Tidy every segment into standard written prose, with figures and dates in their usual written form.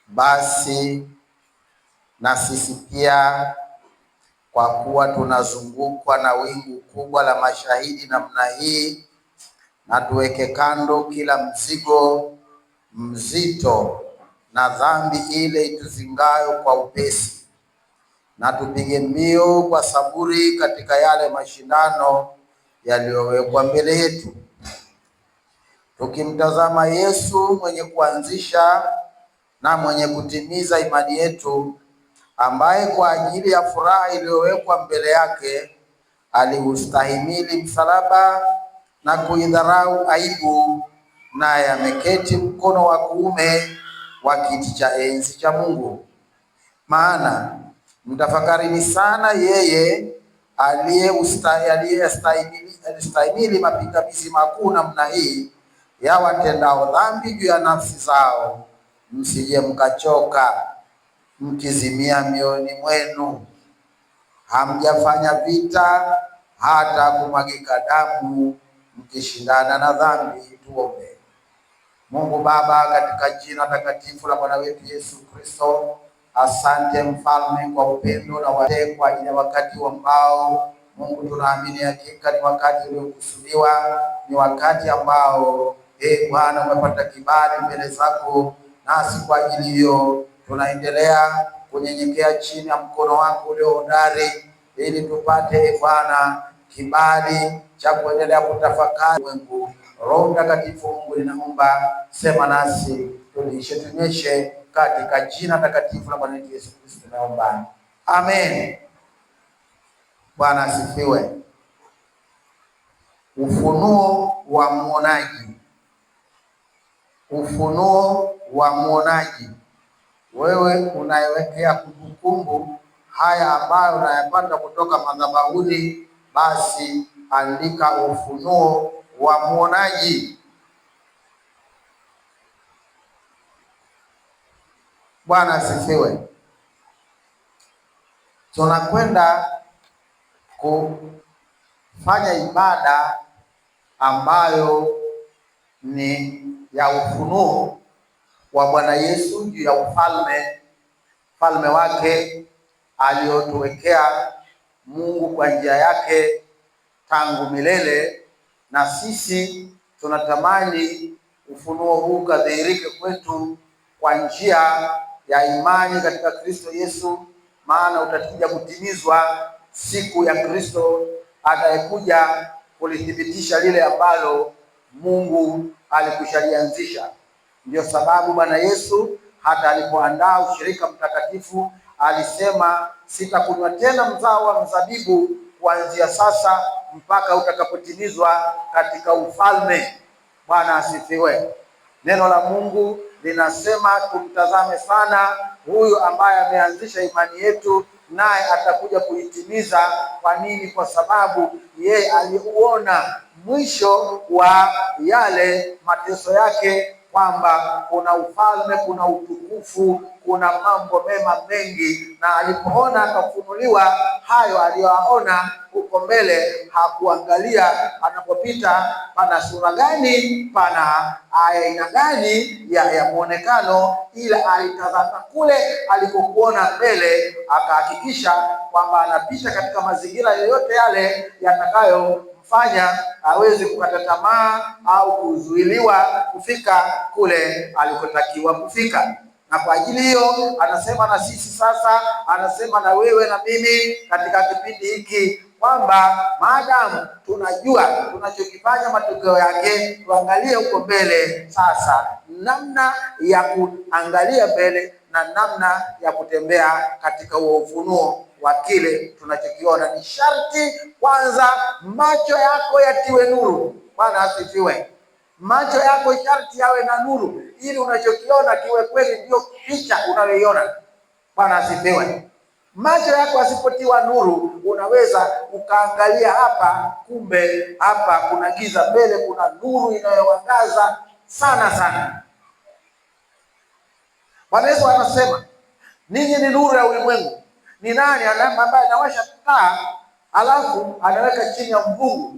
Basi na sisi pia, kwa kuwa tunazungukwa na wingu kubwa la mashahidi namna hii, na tuweke kando kila mzigo mzito na dhambi ile ituzingayo kwa upesi, na tupige mbio kwa saburi katika yale mashindano yaliyowekwa mbele yetu, tukimtazama Yesu mwenye kuanzisha na mwenye kutimiza imani yetu, ambaye kwa ajili ya furaha iliyowekwa mbele yake aliustahimili msalaba na kuidharau aibu, naye ameketi mkono wa kuume wa kiti cha enzi cha Mungu. Maana mtafakarini sana yeye aliyestahimili mapingamizi makuu namna hii ya watendao dhambi juu ya nafsi zao, msije mkachoka mkizimia mioyoni mwenu. Hamjafanya vita hata kumwagika damu mkishindana na dhambi. Tuombe. Mungu Baba, katika jina takatifu la Bwana wetu Yesu Kristo, asante Mfalme kwa upendo na wale kwa ajili ya wakati ambao Mungu tunaamini hakika ni wakati uliokusudiwa, ni wakati ambao Bwana umepata kibali mbele zako, nasi kwa ajili hiyo tunaendelea kunyenyekea chini ya mkono wako ulio hodari, ili tupate Bwana kibali cha kuendelea kutafakari Mungu. Roho Mtakatifu Mungu, ninaomba sema nasi, tulishe tunyeshe, katika jina takatifu la Bwana Yesu Kristo tunaomba, amen. Bwana asifiwe. Ufunuo wa muonaji. Ufunuo wa muonaji. Wewe unayewekea kumbukumbu haya ambayo unayapata kutoka madhabahuni, basi andika ufunuo wa muonaji. Bwana asifiwe. Tunakwenda kufanya ibada ambayo ni ya ufunuo wa Bwana Yesu juu ya ufalme wake aliotuwekea Mungu kwa njia yake tangu milele, na sisi tunatamani ufunuo huu kadhihirike kwetu kwa njia ya imani katika Kristo Yesu, maana utakuja kutimizwa siku ya Kristo atakayekuja kulithibitisha lile ambalo Mungu alikushalianzisha. Ndio sababu Bwana Yesu hata alipoandaa ushirika mtakatifu alisema, sitakunywa tena mzao wa mzabibu kuanzia sasa mpaka utakapotimizwa katika ufalme. Bwana asifiwe. Neno la Mungu linasema tumtazame sana huyu ambaye ameanzisha imani yetu, naye atakuja kuitimiza. Kwa nini? Kwa sababu yeye aliuona mwisho wa yale mateso yake, kwamba kuna ufalme, kuna utukufu, kuna mambo mema mengi, na alipoona akafunuliwa hayo aliyoyaona huko mbele, hakuangalia anapopita pana sura gani, pana aina gani ya muonekano, ila alitazama kule alipokuona mbele, akahakikisha kwamba anapita katika mazingira yoyote yale yatakayomfanya awezi kukata tamaa au kuzuiliwa kufika kule alikotakiwa kufika. Na kwa ajili hiyo anasema na sisi sasa, anasema na wewe na mimi katika kipindi hiki, kwamba maadamu tunajua tunachokifanya matokeo yake, tuangalie huko mbele sasa, namna ya kuangalia mbele na namna ya kutembea katika huo ufunuo wa kile tunachokiona. Ni sharti kwanza macho yako yatiwe nuru. Bwana asifiwe. Macho yako sharti yawe na nuru, ili unachokiona kiwe kweli ndio picha unayoiona. Bwana asifiwe. Macho yako yasipotiwa nuru, unaweza ukaangalia hapa, kumbe hapa kuna giza, mbele kuna nuru inayoangaza sana sana. Bwana Yesu anasema ninyi ni nuru ya ulimwengu. Ni nani ambaye anawasha taa alafu anaweka chini ya mvungu?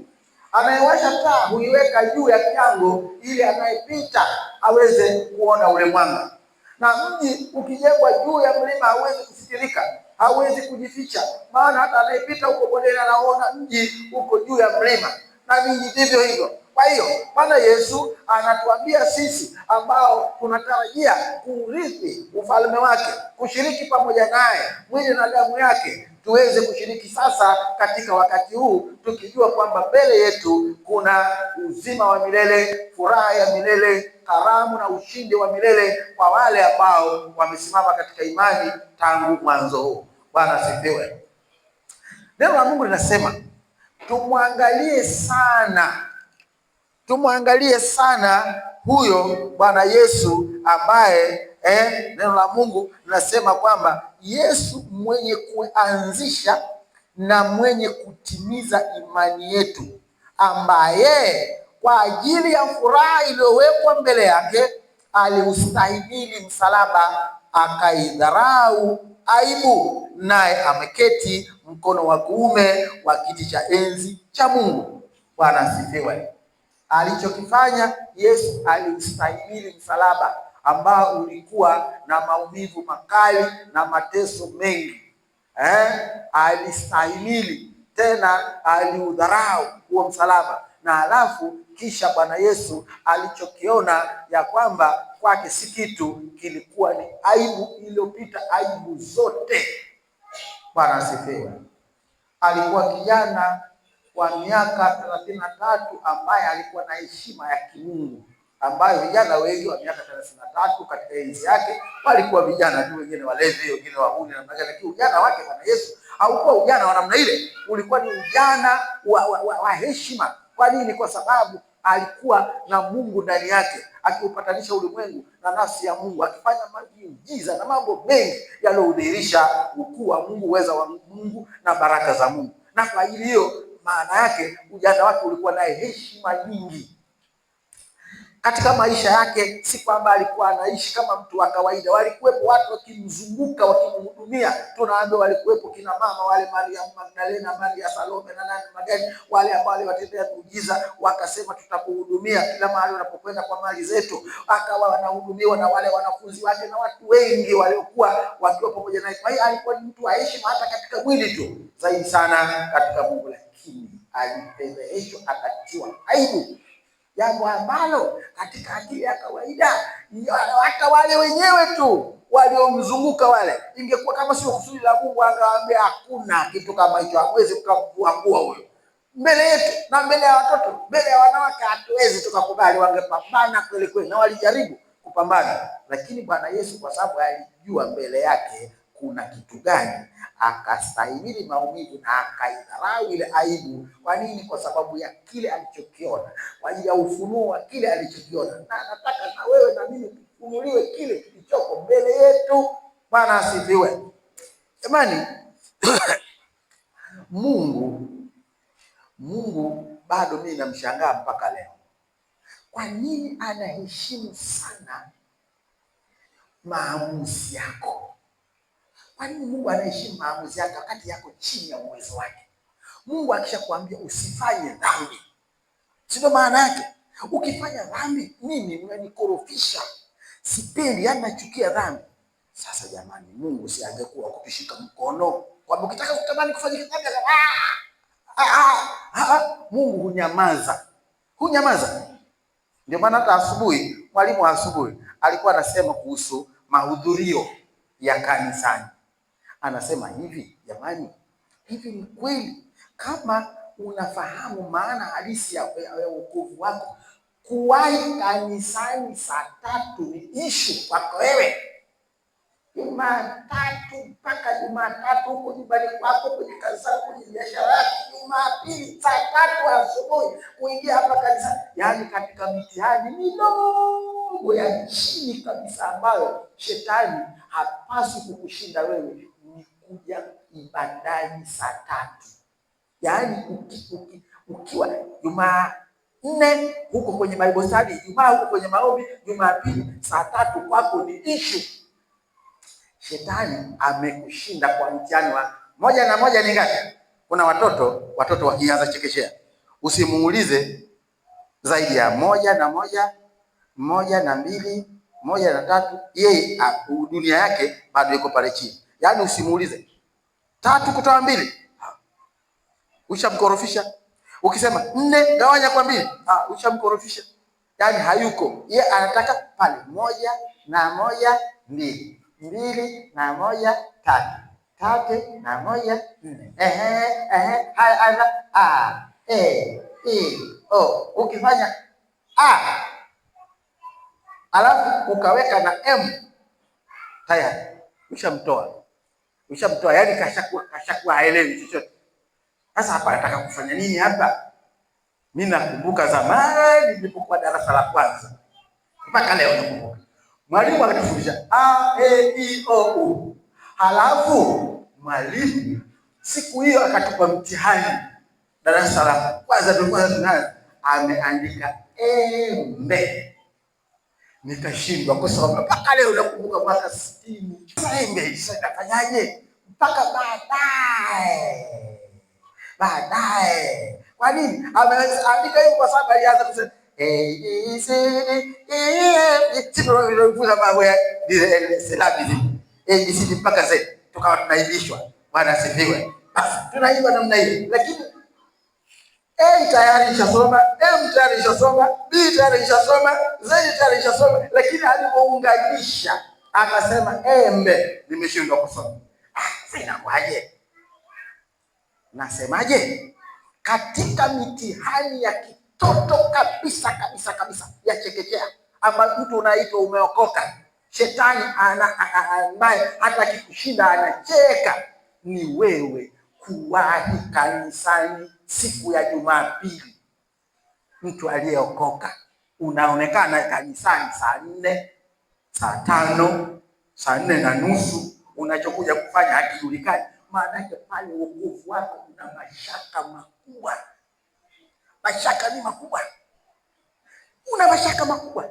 Anayewasha taa huiweka juu ya kiango ili anayepita aweze kuona ule mwanga. Na mji ukijengwa juu ya mlima hauwezi kusitirika, hauwezi kujificha, maana hata anayepita huko bondeni anaona mji uko juu ya mlima, na miji vivyo hivyo. Kwa hiyo Bwana Yesu anatuambia sisi ambao tunatarajia kuurithi ufalme wake, kushiriki pamoja naye mwili na damu yake, tuweze kushiriki sasa katika wakati huu, tukijua kwamba mbele yetu kuna uzima wa milele, furaha ya milele, karamu na ushindi wa milele kwa wale ambao wamesimama katika imani tangu mwanzo huu. Bwana asifiwe. Neno la Mungu linasema tumwangalie sana huyo Bwana Yesu ambaye neno la Mungu linasema kwamba Yesu mwenye kuanzisha na mwenye kutimiza imani yetu, ambaye kwa ajili ya furaha iliyowekwa mbele yake aliustahimili msalaba, akaidharau aibu, naye ameketi mkono wa kuume wa kiti cha enzi cha Mungu. Bwana asifiwe. Alichokifanya Yesu, aliustahimili msalaba ambao ulikuwa na maumivu makali na mateso mengi. Alistahimili, tena aliudharau huo msalaba, na alafu kisha Bwana Yesu alichokiona ya kwamba kwake si kitu, kilikuwa ni aibu iliyopita aibu zote. Bwana asifiwe. Alikuwa kijana wa miaka 33 ambaye alikuwa na heshima ya kimungu, ambayo vijana wengi wa miaka 33 katika enzi yake walikuwa vijana tu, wengine walevi, wengine wahuni na namna gani. Lakini ujana wake Bwana Yesu haukuwa ujana wa namna ile, ulikuwa ni ujana wa heshima. Kwa nini? Kwa sababu alikuwa na Mungu ndani yake, akiupatanisha ulimwengu na nafsi ya Mungu, akifanya miujiza na mambo mengi yaliyodhihirisha ukuu wa Mungu, uweza wa Mungu na baraka za Mungu. Na kwa ajili hiyo, maana yake ujana wake ulikuwa naye heshima nyingi katika maisha yake. Si kwamba alikuwa anaishi kama mtu wa kawaida, walikuwepo watu wakimzunguka wakimhudumia. Tunaambiwa walikuwepo kina mama wale, Maria Magdalena, Maria Salome na nani magani, wale ambao waliwatendea miujiza, wakasema tutakuhudumia kila mahali unapokwenda kwa mali zetu. Akawa wanahudumiwa na wale wanafunzi wake na watu wengi waliokuwa wakiwa pamoja naye. Kwa hiyo alikuwa ni mtu wa heshima hata katika mwili tu, zaidi sana katika Mungu. Lakini alipendezeshwa, akatiwa aibu, jambo ambalo katika akili ya kawaida hata wale wenyewe tu waliomzunguka wale, ingekuwa kama sio kusudi la Mungu, angewaambia hakuna kitu kama hicho, hawezi kukamvua nguo huyo mbele yetu na mbele ya watoto, mbele ya wanawake, hatuwezi tukakubali. Wangepambana kweli kweli, na walijaribu kupambana, lakini Bwana Yesu kwa sababu alijua mbele yake kuna kitu gani, akastahimili maumivu na akaidharau ile aibu. Kwa nini? Kwa sababu ya kile alichokiona, kwa ajili ya ufunuo wa kile alichokiona. Na nataka na wewe na mimi tufunuliwe kile kilichoko mbele yetu. Bwana asifiwe. Jamani, Mungu bado mimi namshangaa mpaka leo. Kwa nini anaheshimu sana maamuzi yako? Kwa nini Mungu anaheshimu maamuzi yako wakati yako chini ya uwezo wake? Mungu akishakwambia usifanye dhambi, sio maana yake ukifanya dhambi mimi unanikorofisha, sipendi, yani nachukia dhambi. Sasa jamani, Mungu si angekuwa kutushika mkono kwamba ukitaka kutamani kufanya dhambi Mungu hunyamaza. Ndio maana hata asubuhi, mwalimu wa asubuhi alikuwa anasema kuhusu mahudhurio ya kanisani. Anasema hivi, jamani, hivi ni kweli kama unafahamu maana halisi ya wokovu wako, kuwahi kanisani saa 3 ni issue kwako wewe? Jumatatu mpaka Jumatatu huko nyumbani kwako, kwenye kazi yako, kwenye biashara yako, Jumapili saa 3 asubuhi kuingia hapa kanisani, yaani katika mitihani midogo ya chini kabisa ambayo shetani hapaswi kukushinda wewe, ni kuja ibadani saa 3. Yaani ukiwa Jumanne huko kwenye Bible study, Ijumaa huko kwenye maombi, Jumapili saa 3 kwako ni issue. Shetani amekushinda kwa mtihani wa moja na moja ni ngapi? Kuna watoto wakianza chekechea, usimuulize zaidi ya moja na moja, 1 na 2, 1 na 3, yeye dunia yake bado iko pale chini. Yaani usimuulize 3 kutoa 2, ushamkorofisha. Ukisema 4 gawanya kwa 2, ushamkorofisha. Yaani hayuko, yeye anataka pale 1 na 1, 2, 2 na 1, 3, 3 na 1, 4. Haya ana ukifanya alafu ukaweka na M, tayari ushamtoa. Yaani kashakuwa haelewi chochote. Sasa hapa nataka kufanya nini hapa? Mimi nakumbuka zamani nilipokuwa darasa la kwanza, mpaka leo nakumbuka. Mwalimu akatufundisha A, E, I, O, U. Halafu mwalimu siku hiyo akatupa mtihani darasa la kwanza, tulikuwa ameandika embe. Nikashindwa kusoma mpaka leo nakumbuka, mwaka 60. Sasa embe sitafanyaje? Mpaka baadaye. Kwa nini ameandika hivyo? Kwa sababu alianza kusema mambo ya silabi ABC mpaka Z, tukawa tunaibishwa. Bwana asifiwe. Basi tunaiba namna hiyo, lakini A tayari ishasoma, M tayari ishasoma, B tayari ishasoma, Z tayari ishasoma, lakini alipounganisha akasema embe, nimeshindwa kusoma. Sasa inakuaje? Nasemaje? Katika mitihani ya kitoto kabisa ya chekechea, ama mtu unaitwa umeokoka, shetani ambaye hata akikushinda anacheka, ni wewe kuwahi kanisani siku ya Jumapili. Mtu aliyeokoka unaonekana kanisani saa 4, saa 5, saa 4:30, unachokuja kufanya hakijulikani. Maana yake pale wokovu wako una mashaka makubwa. Mashaka ni makubwa. Una mashaka makubwa.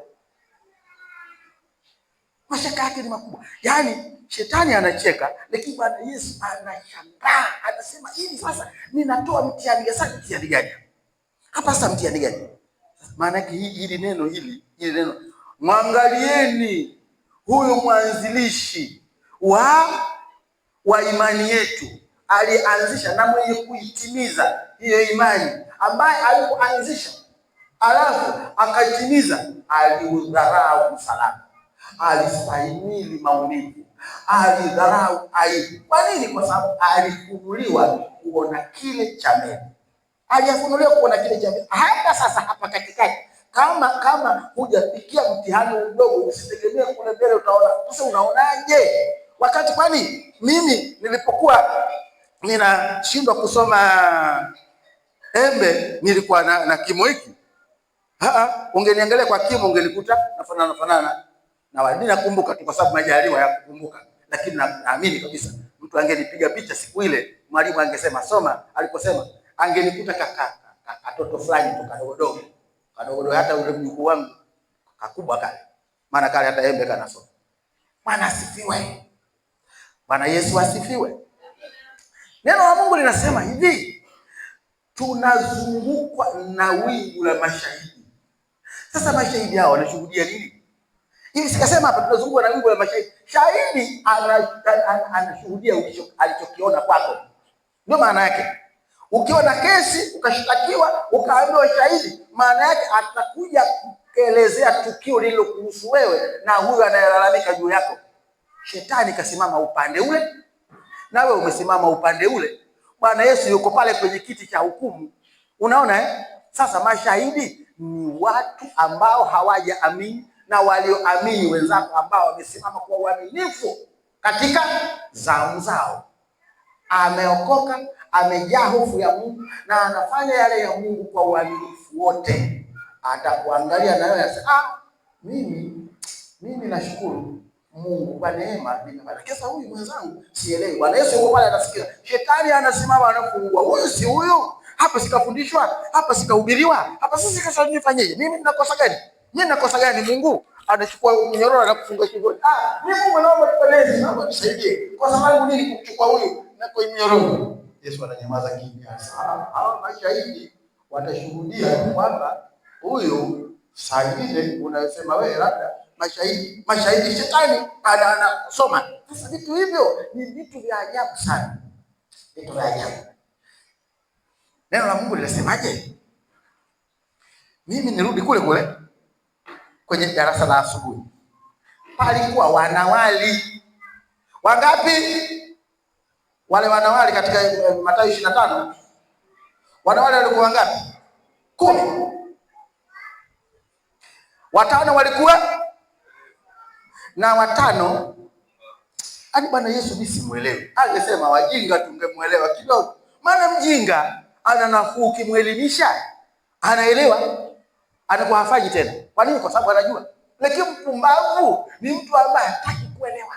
Mashaka yake ni makubwa. Yaani shetani anacheka, lakini Bwana Yesu anashangaa, anasema hivi sasa ninatoa mtihani gani? Mtihani gani? Hapa sasa mtihani gani? Maana yake hili neno mwangalieni huyu mwanzilishi wa imani yetu, alianzisha na mwenye kuitimiza hiyo imani, ambaye alipoanzisha alafu akaitimiza, aliudharau msalaba, alistahimili maumivu, alidharau aibu. Kwa nini? Kwa sababu alifunuliwa kuona kile cha mbele. Alifunuliwa kuona kile cha mbele. Hata sasa hapa katikati, kama hujafikia mtihani mdogo, usitegemee kule mbele utaona. Sasa unaonaje? Wakati kwani mimi nilipokuwa ninashindwa kusoma embe nilikuwa na kimo hiki. Ungeniangalia kwa kimo ungenikuta nafanana na wadi. Nakumbuka tu kwa sababu majaliwa ya kukumbuka, lakini naamini kabisa mtu angenipiga picha siku ile, mwalimu angesema soma, aliposema angenikuta katoto fulani tu kadogo, hata ule mjukuu wangu kakubwa kale, maana kale hata embe kanasoma. Bwana asifiwe. Bwana Yesu asifiwe. Neno la Mungu linasema hivi, tunazungukwa na wingu la mashahidi. Sasa mashahidi hao wanashuhudia nini? Hivi sikasema hapa tunazungukwa na wingu la mashahidi. Shahidi anashuhudia alichokiona kwako. Ndio maana yake. Ukiwa na kesi ukashtakiwa ukaambiwa shahidi, maana yake atakuja kuelezea tukio lililokuhusu wewe na huyu anayelalamika juu yako. Shetani kasimama upande ule, nawe umesimama upande ule. Bwana Yesu yuko pale kwenye kiti cha hukumu. Unaona Sasa mashahidi ni watu ambao hawajaamini na walioamini wenzako ambao wamesimama kwa uaminifu katika zamu zao. Ameokoka, amejaa hofu ya Mungu na anafanya yale ya Mungu kwa uaminifu wote. Atakuangalia na wewe asema, mimi nashukuru Mungu kwa neema nimebarikiwa. Sasa huyu mwenzangu sielewi. Bwana Yesu yuko pale anasikia. Shetani anasimama anafungua. Huyu si huyu? Hapa sikafundishwa, hapa sikahubiriwa, hapa sisi kasa nifanyeje? Mimi ninakosa gani? Mimi ninakosa gani? Mungu anachukua mnyororo na kufunga shingoni. Mimi Mungu naomba tupeleze, naomba nisaidie. Kwa sababu nini kuchukua huyu na kwa mnyororo? Yesu ananyamaza kimya. Hawa mashahidi watashuhudia kwamba huyu sajide unasema wewe labda mashahidi shetani anasoma. Sasa vitu hivyo ni vitu vya ajabu sana. Vitu vya ajabu. Neno la Mungu linasemaje? Mimi nirudi kule kwenye darasa la asubuhi. Palikuwa wanawali wangapi? Wale wanawali katika Mathayo 25. Wanawali walikuwa wangapi? 10. Watano walikuwa na watano. Hadi Bwana Yesu mimi simuelewi. Angesema wajinga tungemuelewa kidogo. Maana mjinga ana nafuu, ukimwelimisha anaelewa, anakuwa hafaji tena. Kwa nini? Kwa sababu anajua. Lakini mpumbavu ni mtu ambaye hataki kuelewa.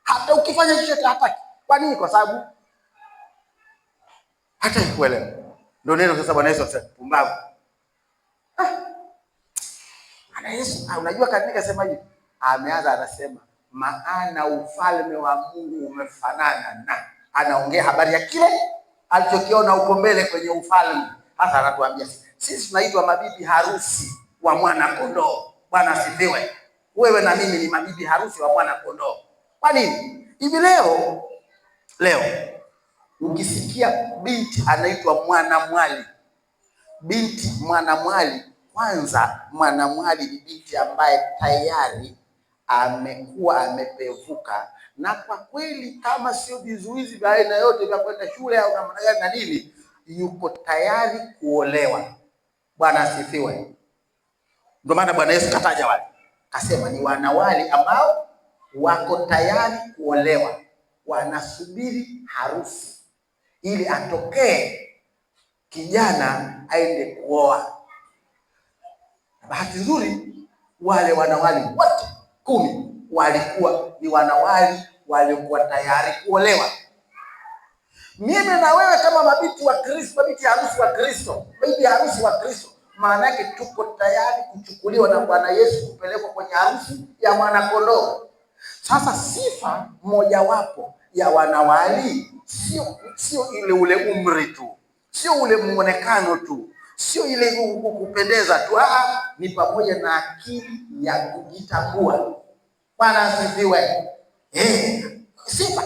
Hata ukifanya chochote hataki. Kwa nini? Kwa sababu hataki kuelewa. Ndio neno sasa Bwana Yesu anasema mpumbavu. Ana Yesu, unajua katika sema hivi. Ameanza anasema maana ufalme wa Mungu umefanana na. Anaongea habari ya kile alichokiona huko mbele kwenye ufalme. Hasa anatuambia sisi tunaitwa mabibi harusi wa mwana kondoo. Bwana asifiwe. Wewe na mimi ni mabibi harusi wa mwana kondoo. Kwa nini? Hivi leo ukisikia binti anaitwa mwanamwali, binti mwanamwali, kwanza mwanamwali ni binti ambaye tayari amekuwa amepevuka, na kwa kweli kama sio vizuizi vya aina yote vya kwenda shule au namna gani na nini, yuko tayari kuolewa. Bwana asifiwe. Ndio maana Bwana Yesu kataja wale, akasema ni wanawali ambao wako tayari kuolewa, wanasubiri harusi ili atokee kijana aende kuoa. Bahati nzuri wale wanawali wote 10 walikuwa ni wanawali waliokuwa tayari kuolewa. Mimi na wewe kama mabiti wa Kristo, mabiti harusi wa Kristo, bibi harusi wa Kristo, maana yake tuko tayari kuchukuliwa na Bwana Yesu kupelekwa kwenye harusi ya mwana kondoo. Sasa sifa mojawapo ya wanawali sio ile ule umri tu, sio ule muonekano tu, sio ile kupendeza tu, ni pamoja na akili ya kujitambua. Bwana asifiwe. Sifa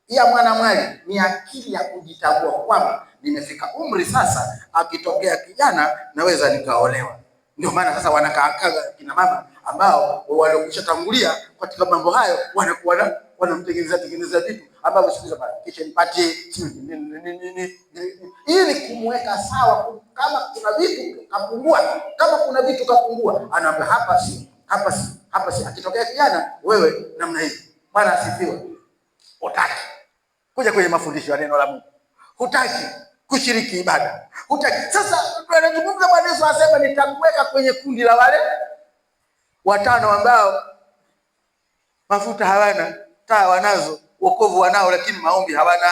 ya mwanamwali ni akili ya kujitambua kwamba nimefika umri sasa, akitokea kijana naweza nikaolewa. Ndio maana sasa wanakaa kina mama ambao waliokwishatangulia katika mambo hayo, wanakuwa wanamtengeneza vitu ambavyo siku za kisha nipate ili kumweka sawa. Kama kuna vitu kapungua, anaambia hapa si akitokea kijana wewe namna hii. Bwana asifiwe. Hutaki kuja kwenye mafundisho ya neno la Mungu, hutaki kushiriki ibada, hutaki. Sasa tunazungumza, Bwana Yesu anasema nitamweka kwenye kundi la wale watano ambao mafuta hawana, taa wanazo, wokovu wanao, lakini maombi hawana,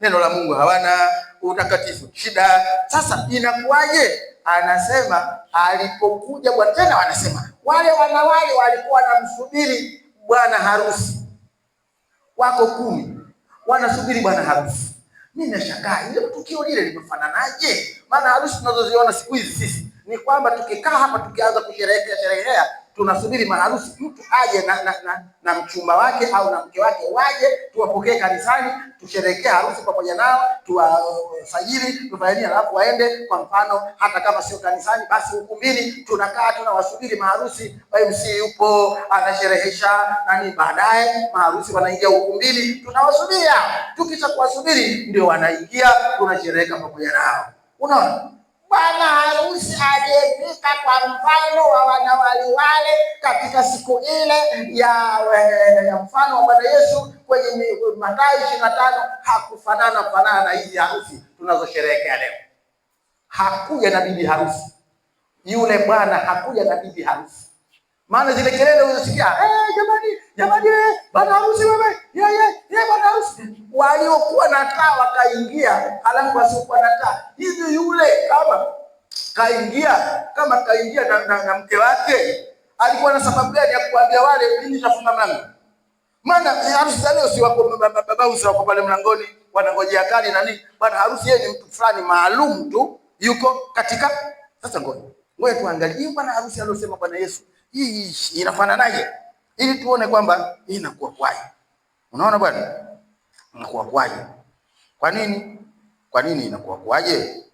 neno la Mungu hawana, utakatifu shida. Sasa inakuwaje? Anasema alipokuja Bwana, tena wanasema wale wanawali walikuwa wanamsubiri bwana harusi. Wako 10 wanasubiri bwana harusi. Mimi nashangaa ile tukio lile limefananaje? Maana harusi tunazoziona siku hizi sisi ni kwamba tukikaa hapa tukianza kusherehekea tunasubiri maharusi, mtu aje na mchumba wake au na mke wake, waje tuwapokee kanisani, tusherehekee harusi pamoja nao, tuwasajili, tufanye, alafu waende. Kwa mfano hata kama sio kanisani, basi ukumbini tunakaa tunawasubiri maharusi. MC yupo anasherehesha nani, baadaye maharusi wanaingia ukumbini, tunawasubiria. Tukisha kuwasubiri ndio wanaingia, tunasherehekea pamoja nao. Unaona? Bwana harusi aliyefika kwa mfano wa wanawali wale katika siku ile ya mfano wa Bwana Yesu kwenye Mathayo 25 hakufanana na hizi harusi tunazosherehekea leo. Hakuja na bibi harusi. Yule bwana hakuja na bibi harusi. Maana zile kelele unasikia, jamani, bwana harusi wewe, bwana harusi. Waliokuwa na taa wakaingia, halafu wasiokuwa na taa. Hivi yule kama kaingia na mke wake, alikuwa na sababu gani ya kuambia wale mimi nitafunga mlango? Maana harusi za leo si wako babahusi wako pale mlangoni wanangojea kali na nini. Bwana harusi yeye ni mtu fulani maalum tu yuko katika. Sasa ngoja tuangalie hii bwana harusi aliyosema Bwana Yesu, hii inafananaje, ili tuone kwamba hii inakuwa kwaje. Unaona bwana, inakuwa kwaje? Kwa nini inakuwa kwaje?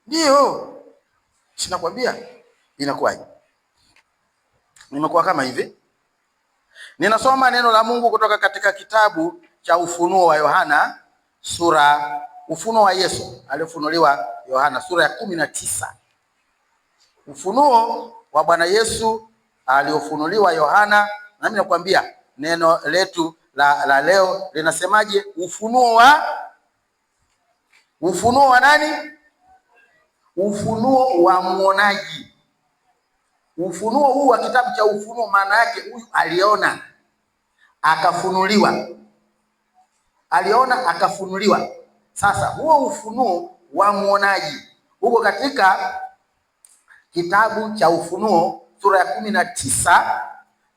Ndio sinakwambia inakuwaje. Nimekuwa kama hivi, ninasoma neno la Mungu kutoka katika kitabu cha Ufunuo wa Yohana Ufunuo wa Yesu aliyofunuliwa Yohana sura ya 19. Ufunuo wa Bwana Yesu aliofunuliwa Yohana. Na mimi nakwambia neno letu la leo linasemaje? Ufunuo wa nani? Ufunuo wa muonaji. Ufunuo huu wa kitabu cha Ufunuo maana yake huyu aliona akafunuliwa. Sasa huo ufunuo wa muonaji huko katika kitabu cha Ufunuo sura ya 19,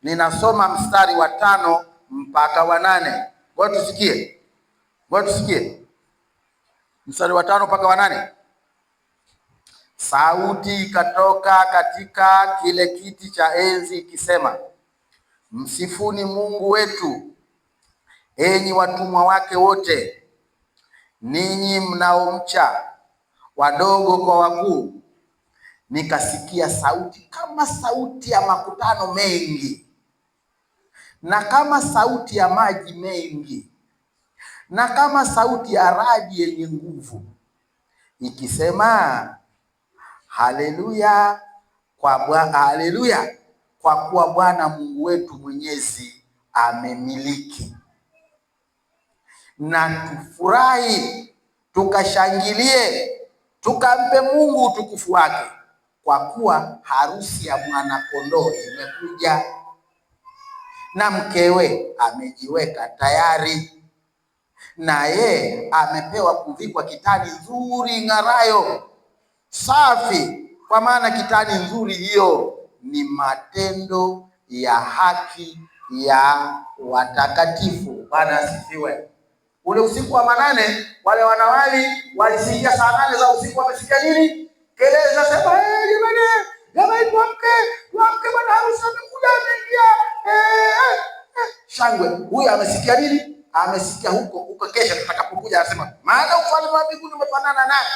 ninasoma mstari wa 5 mpaka wa 8. Ngoja tusikie mstari wa 5 mpaka wa 8. Sauti ikatoka katika kile kiti cha enzi ikisema, msifuni Mungu wetu, enyi watumwa wake wote, ninyi mnaomcha, wadogo kwa wakuu. Nikasikia sauti kama sauti ya makutano mengi, na kama sauti ya maji mengi, na kama sauti ya radi yenye nguvu, ikisema, haleluya, kwa kuwa Bwana Mungu wetu Mwenyezi amemiliki. Na tufurahi, tukashangilie, tukampe Mungu utukufu wake, kwa kuwa harusi ya mwana kondoo imekuja, na mkewe amejiweka tayari. Naye amepewa kuvikwa kitani nzuri ng'arayo safi, kwa maana kitani nzuri hiyo ni matendo ya haki ya watakatifu. Bwana asifiwe. Ule usiku wa manane, wale wanawali walisikia saa 8 za usiku, wamesikia nini? Kelele zinasema, jamani, tuamke, bwana harusi amekuja, ameingia. Shangwe. Huyu amesikia nini? Amesikia huko kesha tutakapokuja, anasema, maana ufalme wa mbinguni umefanana naye.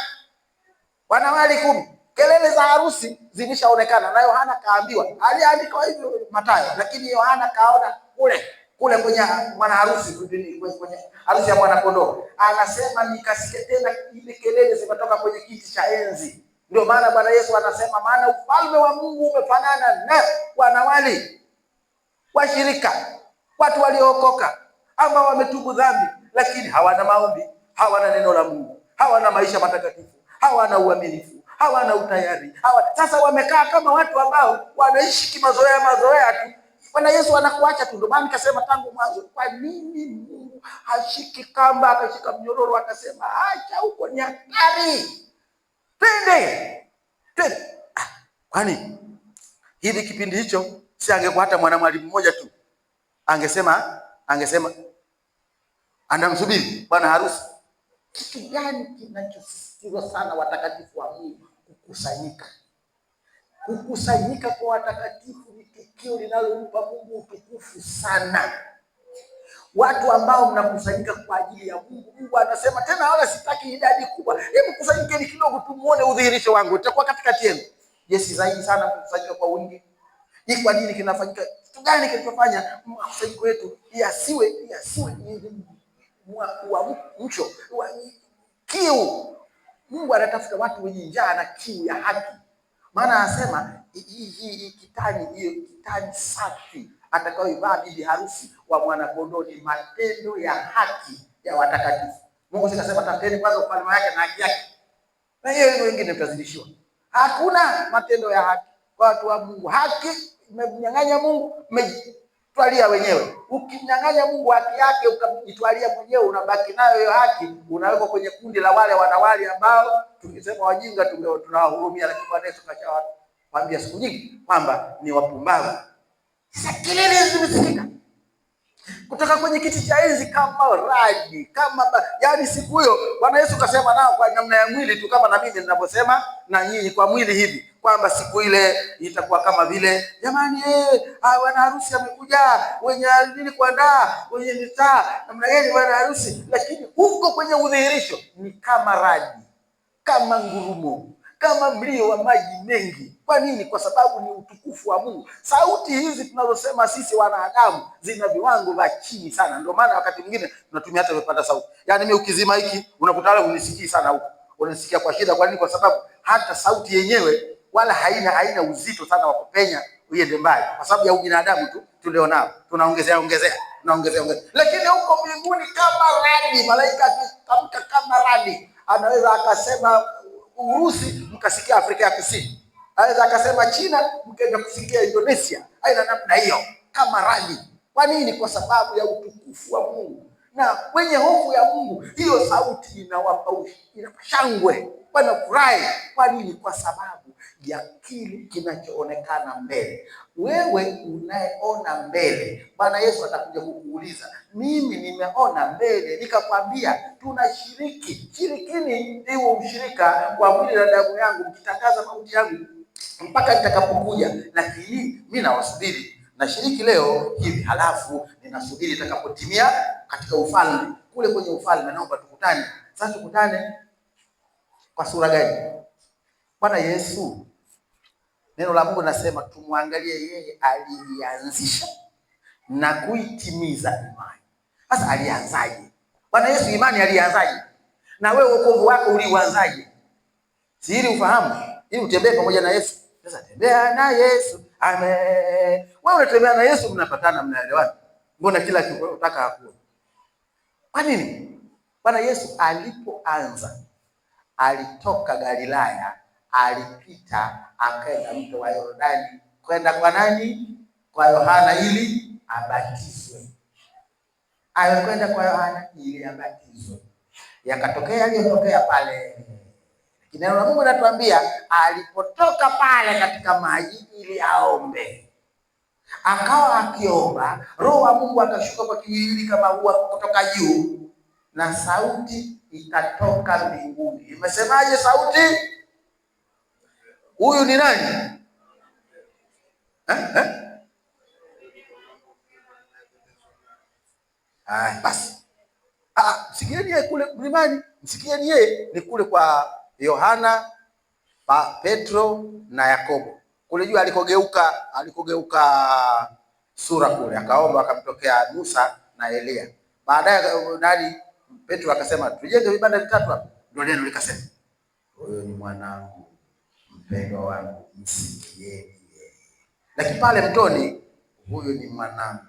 Wanawali 10. Kelele za harusi zilishaonekana, na Yohana kaambiwa. Aliandika hivyo Mathayo, lakini Yohana kaona kule kwenye mwana harusi, kwenye harusi ya mwana kondoo. Anasema nikasikia tena ile kelele zimetoka kwenye kiti cha enzi. Ndio maana Bwana Yesu anasema, maana ufalme wa Mungu umefanana na wanawali washirika, watu waliookoka ambao wametubu dhambi, lakini hawana maombi, hawana neno la Mungu, hawana maisha matakatifu, hawana uaminifu, hawana utayari. Sasa wamekaa kama watu ambao wanaishi kimazoea tu. Bwana Yesu anakuacha tu. Ndio maana nikasema tangu mwanzo, kwa nini Mungu hashiki kamba akashika mnyororo akasema, acha huko, ni hatari, twende. Kwani hivi kipindi hicho si angekuwa hata mwanamwalimu mmoja tu angesema anamsubiri bwana harusi? Kitu gani kinachosisitiza sana watakatifu wa Mungu? Kukusanyika kwa watakatifu ni tukio linalompa Mungu utukufu sana. Watu ambao mnakusanyika kwa ajili ya Mungu, Mungu anasema tena, wala sitaki idadi kubwa, hebu kusanyikeni kidogo tumuone udhihirisho wangu, itakuwa katikati yenu. Yes, zaidi sana kukusanyika kwa wingi. Ni kwa nini kinafanyika? Kitu gani kinachofanya makusanyiko yetu yasiwe mcho kiu? Mungu anatafuta watu wenye njaa na kiu ya haki. Maana anasema hii kitani safi atakayoivaa bibi harusi wa mwana kondoo ni matendo ya haki ya watakatifu. Mungu sikasema tafuteni kwanza ufalme wake na haki yake, na hiyo wengine mtazidishiwa. Hakuna matendo ya haki kwa watu wa Mungu. Haki mmemnyang'anya Mungu, mmejitwalia wenyewe. Ukimnyang'anya Mungu haki yake ukajitwalia mwenyewe, unabaki nayo hiyo haki, unawekwa kwenye kundi la wale wanawali ambao tungesema wajinga, tunawahurumia, lakini Bwana Yesu kashawaambia siku nyingi kwamba ni wapumbavu. Sasa kelele zimesikika kutoka kwenye kiti cha enzi kama radi, yani siku hiyo Bwana Yesu kasema nao kwa namna ya mwili tu, kama na mimi ninavyosema na nyinyi kwa mwili hivi, kwamba siku ile itakuwa kama vile jamani, bwana harusi amekuja, wenye nini kuandaa, wenye mitaa namna gani bwana harusi, lakini huko kwenye udhihirisho ni kama radi, kama ngurumo, kama mlio wa maji mengi. Kwa nini? Kwa sababu ni utukufu wa Mungu. Sauti hizi tunazosema sisi wanadamu zina viwango vya chini sana, ndio maana wakati mwingine tunatumia hata vipata sauti. Yaani mimi ukizima hiki unakuta wale unisikii sana huko, unasikia kwa shida. Kwa nini? Kwa sababu hata sauti yenyewe wala haina uzito sana wa kupenya uende mbali, kwa sababu ya ubinadamu tu tulionao, tunaongezea, lakini huko mbinguni kama radi, malaika akitamka kama radi, anaweza akasema Urusi mkasikia Afrika ya Kusini, anaweza akasema China mkaenda kusikia Indonesia, aina namna hiyo kama radi. Kwa nini? Kwa sababu ya utukufu wa Mungu. Na wenye hofu ya Mungu, hiyo sauti inawapa shangwe, wanafurahi. Kwa nini? Kwa sababu ya kile kinachoonekana mbele. Wewe unayeona mbele, Bwana Yesu atakuja kukuuliza, mimi nimeona mbele nikakwambia tunashiriki. Shirikini ndio ushirika wa mwili na damu yangu, mkitangaza mauti yangu mpaka nitakapokuja. Lakini mimi nawasubiri, nashiriki leo hivi, halafu ninasubiri itakapotimia katika ufalme. Kule kwenye ufalme naomba tukutane. Sasa tukutane kwa sura gani? Bwana Yesu, neno la Mungu nasema tumwangalie yeye alianzisha na kuitimiza imani. Sasa alianzaje? Bwana Yesu imani alianzaje? Na wewe wokovu wako ulianzaje? Si ili ufahamu, ili utembee pamoja na Yesu. Sasa tembea na Yesu. Amen. Wewe unatembea na Yesu, mnapatana, mnaelewana. Mbona kila kitu unataka hapo? Kwa nini? Bwana Yesu alipoanza alitoka Galilaya, alipita akaenda mto wa Yordani kwenda kwa nani? Kwa Yohana ili abatizwe. Alikwenda kwa Yohana ili abatizwe. Yakatokea yaliyotokea pale. Neno la Mungu linatuambia alipotoka pale katika maji ili aombe, akawa akiomba, Roho wa Mungu akashuka kwa kiwili kama hua kutoka juu, na sauti ikatoka mbinguni. Imesemaje sauti? Huyu ni nani? Basi msikieni yeye kule mlimani, msikieni yeye ni kule kwa Yohana, Petro na Yakobo kule juu alikogeuka sura kule, akaomba, akamtokea Musa na Elia. Baadaye nani? Petro akasema tujenge vibanda vitatu hapa. Ndio neno likasema, huyo ni mwanangu mpendwa wangu, msikieni yeye. Lakini pale mtoni, huyo ni mwanangu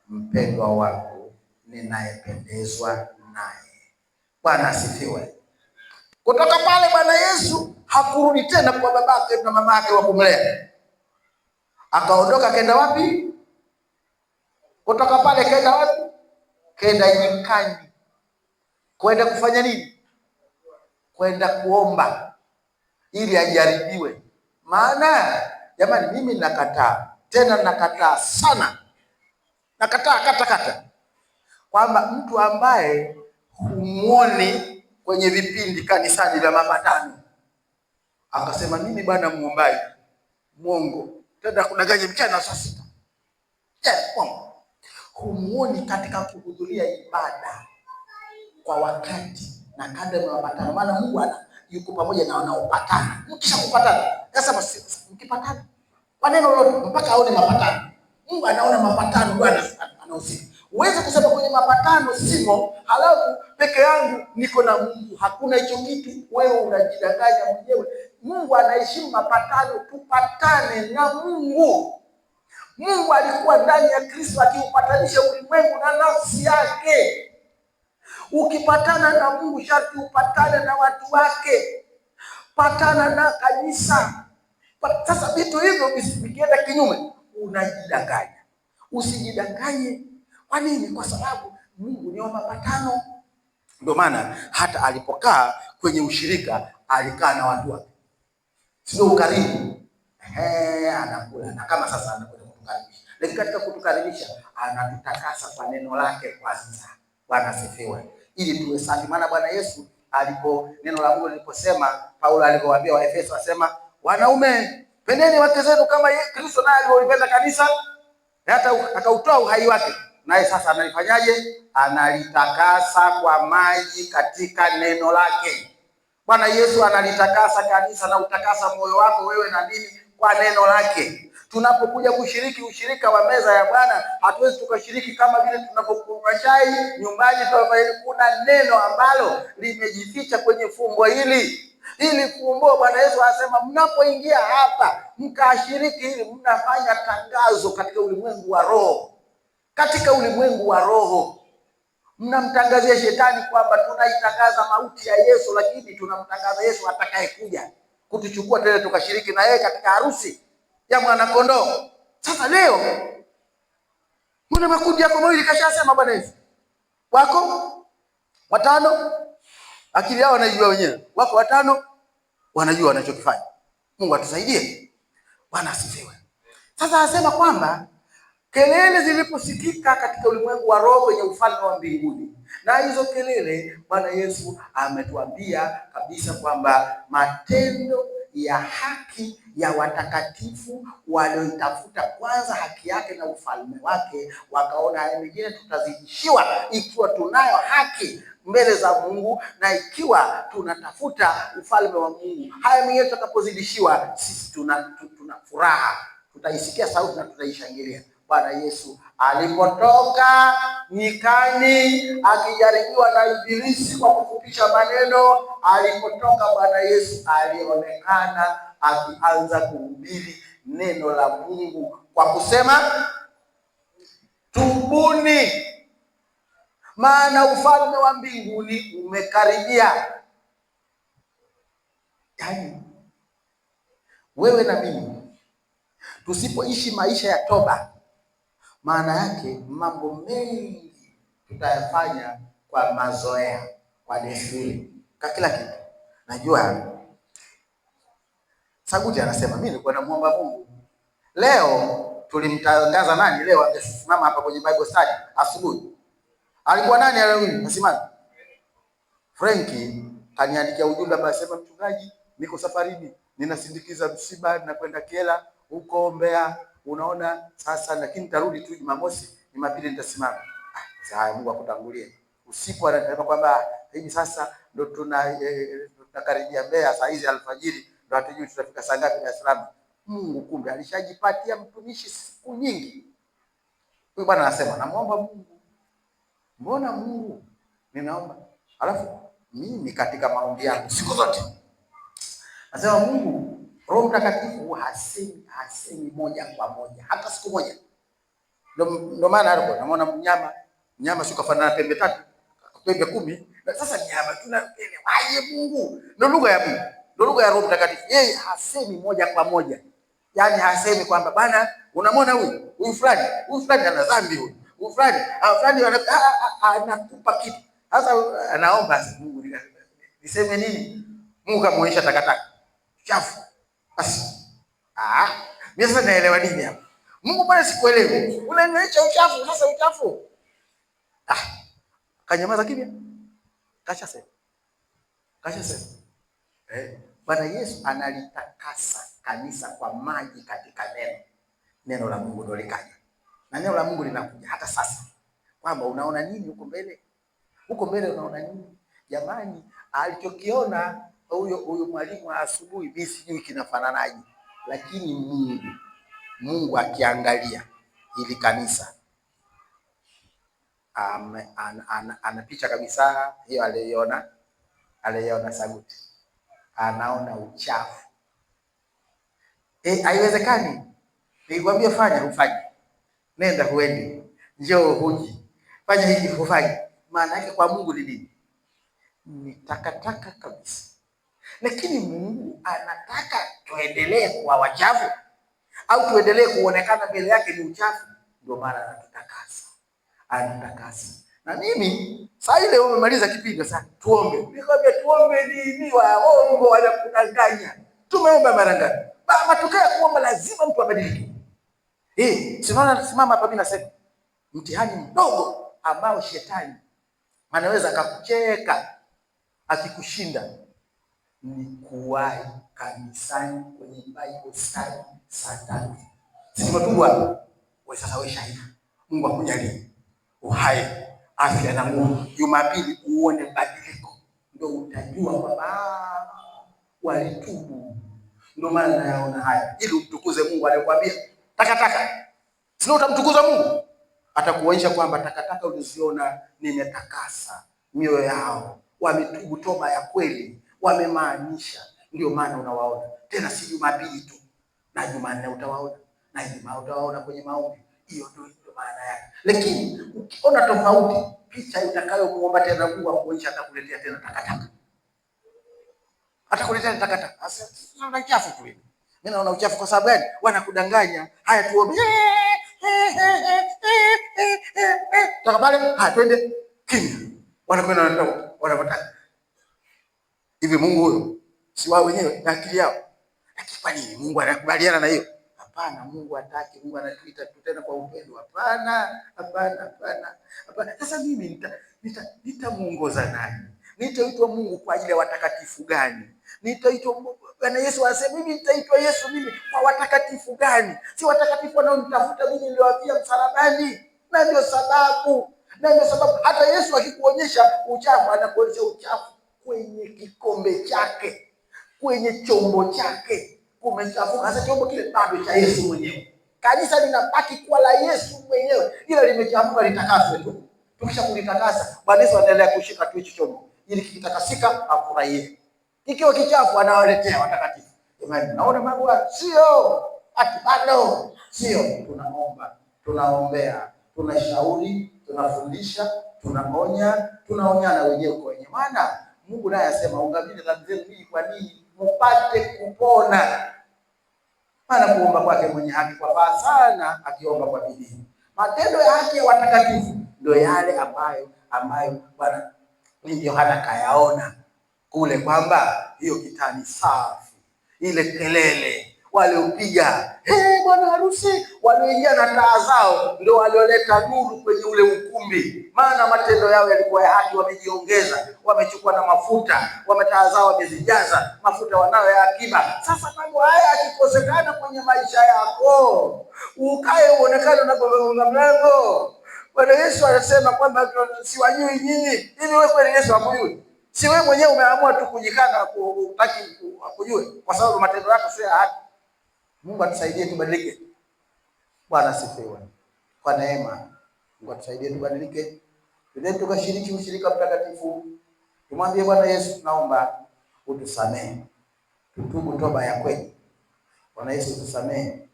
mpendwa wangu ninayependezwa naye. Bwana asifiwe. Kutoka pale Bwana Yesu hakurudi tena kwa babake na mamake wa kumlea. Akaondoka kenda wapi? Kutoka pale kenda wapi? Kenda nyikani. Kwenda kufanya nini? Kwenda kuomba ili ajaribiwe. Maana jamani, mimi nakataa, tena nakataa sana. Nakataa kata kwamba mtu ambaye humuoni kwenye vipindi kanisani vya mapatano akasema mimi bwana muombaji, mwongo, tenda kudanganya mchana saa 6. Humuoni katika kuhudhuria ibada kwa wakati na kadri ya mapatano. Maana Mungu yuko pamoja na wanaopatana. Mkisha kupatana, sasa mkipatana kwa neno lolote mpaka aone mapatano. Mungu anaona mapatano, Bwana anahusika. Uweze kusema kwenye mapatano simo, halafu peke yangu niko na Mungu. Hakuna hicho kitu, wewe unajidanganya mwenyewe. Mungu anaheshimu mapatano, tupatane na Mungu. Mungu alikuwa ndani ya Kristo akiupatanisha ulimwengu na nafsi yake. Ukipatana na Mungu sharti upatane na watu wake. patana na kanisa. Sasa vitu hivyo vikienda kinyume, unajidanganya. Usijidanganye. Kwa nini? Kwa sababu Mungu ni wa mapatano. Ndio maana hata alipokaa kwenye ushirika alikaa na watu wake, sio ukarimu. Anakula na kama sasa anakwenda kutukaribisha, lakini katika kutukaribisha anatutakasa kwa neno lake kwanza. Bwana asifiwe, ili tuwe safi. Maana Bwana Yesu neno la Mungu liliposema, Paulo alipowaambia Waefeso, asema wanaume pendeni wake zenu kama Kristo naye alivyolipenda kanisa, hata akautoa uhai wake. Naye sasa analifanyaje? Analitakasa kwa maji katika neno lake. Bwana Yesu analitakasa kanisa na utakasa moyo wako wewe na mimi kwa neno lake. Tunapokuja kushiriki ushirika wa meza ya Bwana, hatuwezi tukashiriki kama vile tunapokunywa chai nyumbani. Kuna neno ambalo limejificha kwenye fumbo hili. Ili fumbo, Bwana Yesu anasema mnapoingia hapa mkashiriki hili, mnafanya tangazo katika ulimwengu wa roho. Katika ulimwengu wa roho mnamtangazia shetani kwamba tunaitangaza mauti ya Yesu, lakini tunamtangaza Yesu atakayekuja kutuchukua tena tukashiriki na yeye katika harusi ya mwana kondoo. Sasa leo kuna makundi yako mawili, kashasema Bwana Yesu, wako watano, akili yao wanajua wenyewe, wako watano wanajua wanachokifanya. Mungu atusaidie. Bwana asifiwe. Sasa anasema kwamba kelele ziliposikika katika ulimwengu wa roho kwenye ufalme wa mbinguni, na hizo kelele Bwana Yesu ametuambia kabisa kwamba matendo ya haki ya watakatifu walioitafuta kwanza haki yake na ufalme wake, wakaona haya mengine tutazidishiwa. Ikiwa tunayo haki mbele za Mungu na ikiwa tunatafuta ufalme wa Mungu, haya mengine tutakapozidishiwa, sisi tuna furaha, tutaisikia sauti na tutaishangilia. Bwana Yesu alipotoka nyikani akijaribiwa na Ibilisi kwa kufupisha maneno, alipotoka Bwana Yesu alionekana akianza kuhubiri neno la Mungu kwa kusema tubuni, maana ufalme wa mbinguni umekaribia. Yaani wewe na mimi tusipoishi maisha ya toba, maana yake mambo mengi tutayafanya kwa mazoea, kwa desturi, kwa kila kitu. Najua Saguti anasema mimi nilikuwa namuomba Mungu. Leo tulimtangaza nani leo angesimama hapa kwenye Bible study asubuhi? Alikuwa nani leo nasimama? Franki kaniandikia ujumbe hapa, anasema mchungaji, niko safarini, ninasindikiza msiba na kwenda Kiela huko Mbeya, unaona sasa, lakini nitarudi tu Jumamosi, Jumapili nitasimama. Sasa Mungu akutangulie. Usiku anasema kwamba hivi sasa ndo tunakaribia Mbeya, saa hizi alfajiri ndo hatujui tutafika saa ngapi Dar es Salaam. Mungu kumbe alishajipatia mtumishi siku nyingi. Huyu bwana anasema namuomba Mungu. Mbona Mungu ninaomba? Alafu mimi katika maombi yangu siku zote nasema Mungu, Roho Mtakatifu hasemi moja kwa moja hata siku moja. Ndio maana hapo naona mnyama sio kafanana pembe tatu, pembe 10. Sasa mnyama tunaelewaje Mungu? Ndio lugha ya Mungu, ndio lugha ya Roho Mtakatifu. Yeye hasemi moja kwa moja. Yaani hasemi kwamba bana, unamwona huyu fulani ana dhambi, huyu fulani anakupa kitu. Sasa anaomba Mungu niseme nini? Mungu kamuonyesha takataka chafu. Basi mimi sasa naelewa nini hapa? Mungu bwana, sikuelewi. Unaniacha uchafu, sasa uchafu. Kanyamaza kimya. Kasha sema. Bwana Yesu analitakasa kanisa kwa maji katika neno la Mungu ndio likaja. Na neno la Mungu linakuja hata sasa. Kwamba unaona nini huko mbele? Huko mbele unaona nini? Jamani, alichokiona huyo mwalimu wa asubuhi mimi sijui kinafananaje, lakini Mungu akiangalia ili kanisa anapicha kabisa hiyo aliona Saguti, anaona uchafu. Haiwezekani. Nikwambia fanya hufanye, nenda huendi, njoo huji, fanya hiki hufanye. Maana yake kwa Mungu ni nini? Ni takataka kabisa. Lakini Mungu anataka tuendelee kuwa wachafu au tuendelee kuonekana mbele yake ni uchafu? Ndio maana anatakasa. Na mimi saa ile umemaliza kipindi sasa, tuombe. Nikwambia tuombe nini? Waongo wanakudanganya. Tumeomba mara ngapi? Matokeo ya kuomba lazima mtu abadilike. Sinaona nasimama hapa mimi nasema mtihani mdogo ambao shetani anaweza akakucheka akikushinda ni kuwahi kanisani kwenye Bible study saa 3. Sisi tumetumwa hapa. Wewe sasa wewe shahidi. Mungu akujalie uhai, afya na nguvu. Jumapili uone badiliko, ndio utajua kwamba walitubu. Ndio maana nayaona haya ili umtukuze Mungu. Alikwambia takataka, sio utamtukuza Mungu, atakuonyesha kwamba takataka uliziona nimetakasa mioyo yao, wametubu toba ya kweli, wamemaanisha. Ndio maana unawaona tena, si Jumapili tu, na Jumanne utawaona, na Ijumaa utawaona kwenye maombi. Hiyo ndio maana yake. Lakini ukiona tofauti, picha itakayomuomba tena Mungu akuonyesha, atakuletea tena takataka, atakuletea takataka. Sasa una uchafu tu. Mimi naona uchafu kwa sababu gani? Wanakudanganya. Haya tuombe, takabale, twende kimya, wanakwenda wanapata hivi. Mungu huyo si wao wenyewe na akili yao. Lakini kwa nini Mungu anakubaliana na hiyo? Hapana, Mungu hataki. Mungu anatuita tu tena kwa upendo. Hapana. Sasa mimi nitamuongoza nani? Nitaitwa Mungu kwa ajili ya watakatifu gani? Nitaitwa Bwana Yesu anasema mimi nitaitwa Yesu mimi kwa watakatifu gani? Si watakatifu wanaonitafuta mimi niliowafia msalabani. Na ndio sababu hata Yesu akikuonyesha uchafu, anakuonyesha uchafu kwenye kikombe chake, kwenye chombo chake. Kumechafuka. Sasa chombo kile bado cha Yesu mwenyewe. Kanisa linabaki kuwa la Yesu mwenyewe, ila limechafuka, litakaswe tu. Tukisha kulitakasa, Bwana Yesu anaendelea kushika tu hicho chombo ili kikitakasika afurahie. Ikiwa kichafu anawaletea watakatifu. Jamani, naona mambo sio bado, sio. Tunaomba, tunaombea, tunashauri, tunafundisha, tunaonya, tunaonyana wenyewe kwa wenyewe. Maana Mungu naye asema ungamini dhambi zenu ninyi, kwa nini? Mpate kupona. Maana kuomba kwake mwenye haki kwa faa sana, akiomba kwa bidii. Matendo ya haki ya watakatifu ndio yale ambayo Bwana Yohana kayaona kule, kwamba hiyo kitani safi, ile kelele waliopiga bwana harusi, walioingia na taa zao, ndio walioleta nuru kwenye ule ukumbi. Maana matendo yao yalikuwa ya haki, wamejiongeza, wamechukua na mafuta, taa zao wamezijaza mafuta, wanayo ya akiba. Sasa mambo haya yakikosekana kwenye maisha yako, ukae uonekane unapogonga mlango. Bwana Yesu anasema kwamba siwajui nyinyi. Hivi wewe kweli Yesu hakujui? Si wewe mwenyewe umeamua tu kujikana kutaki akujue kwa sababu matendo yako sio ya haki? Mungu atusaidie tubadilike. Bwana asifiwe. Kwa neema, Mungu atusaidie tubadilike. Twende tukashiriki ushirika mtakatifu. Tumwambie Bwana Yesu, naomba utusamehe. Tutubu toba ya kweli. Bwana Yesu utusamehe.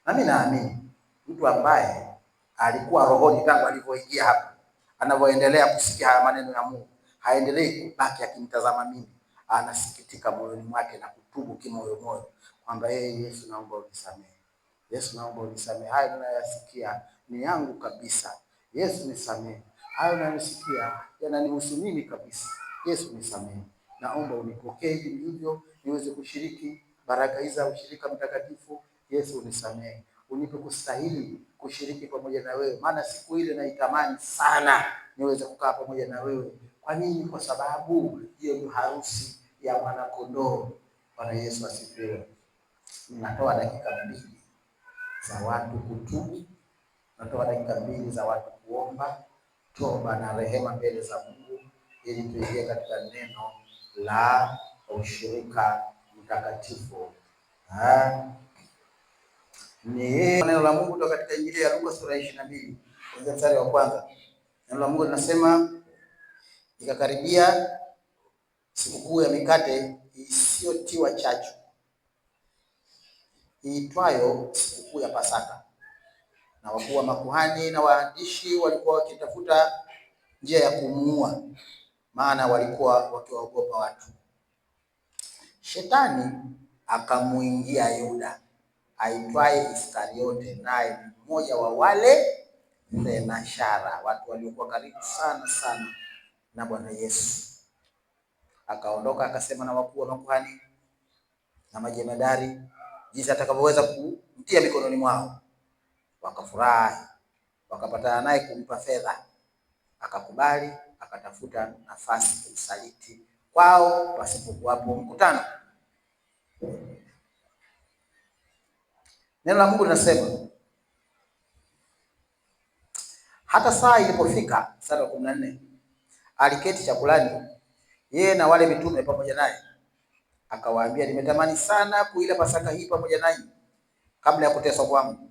Na mimi naamini mtu ambaye alikuwa rohoni tangu alivyoingia hapa, anavyoendelea kusikia haya maneno ya Mungu, haendelei kubaki akimtazama mimi, anasikitika moyoni mwake na kutubu kimoyo kwamba Yesu naomba unisamehe. Yesu naomba unisamehe. Hayo ninayasikia ni yangu kabisa. Yesu nisamehe. Hayo ninayosikia yananihusu mimi kabisa. Yesu nisamehe. Naomba unipokee hivyo niweze kushiriki baraka hizi za ushirika mtakatifu. Yesu unisamehe. Unipe kustahili kushiriki pamoja na wewe. Maana siku ile naitamani sana niweze kukaa pamoja na wewe. Kwa nini? Kwa sababu hiyo ni harusi ya mwana kondoo. Bwana Yesu asifiwe. Natoa dakika 2 za watu kutubu. Natoa dakika 2 za watu kuomba toba na rehema mbele za Mungu ili tuingie katika neno la ushirika mtakatifu. Ni neno la Mungu kutoka katika Injili ya Luka sura 22 kuanzia mstari wa kwanza. Neno la Mungu linasema, ikakaribia sikukuu ya mikate isiyotiwa chachu iitwayo sikukuu ya Pasaka, na wakuu wa makuhani na waandishi walikuwa wakitafuta njia ya kumuua, maana walikuwa wakiwaogopa watu. Shetani akamuingia Yuda aitwaye Iskariote, naye ni mmoja wa wale thenashara, watu waliokuwa karibu sana sana na Bwana Yesu. Akaondoka akasema na wakuu wa makuhani na majemadari jinsi atakavyoweza kumtia mikononi mwao. Wakafurahi, wakapatana naye kumpa fedha, akakubali, akatafuta nafasi kumsaliti kwao pasipokuwapo mkutano. Neno la Mungu linasema hata saa ilipofika, mstari wa 14, aliketi chakulani yeye na wale mitume pamoja naye, akawaambia, nimetamani sana kuila Pasaka hii pamoja nanyi kabla ya kuteswa kwangu.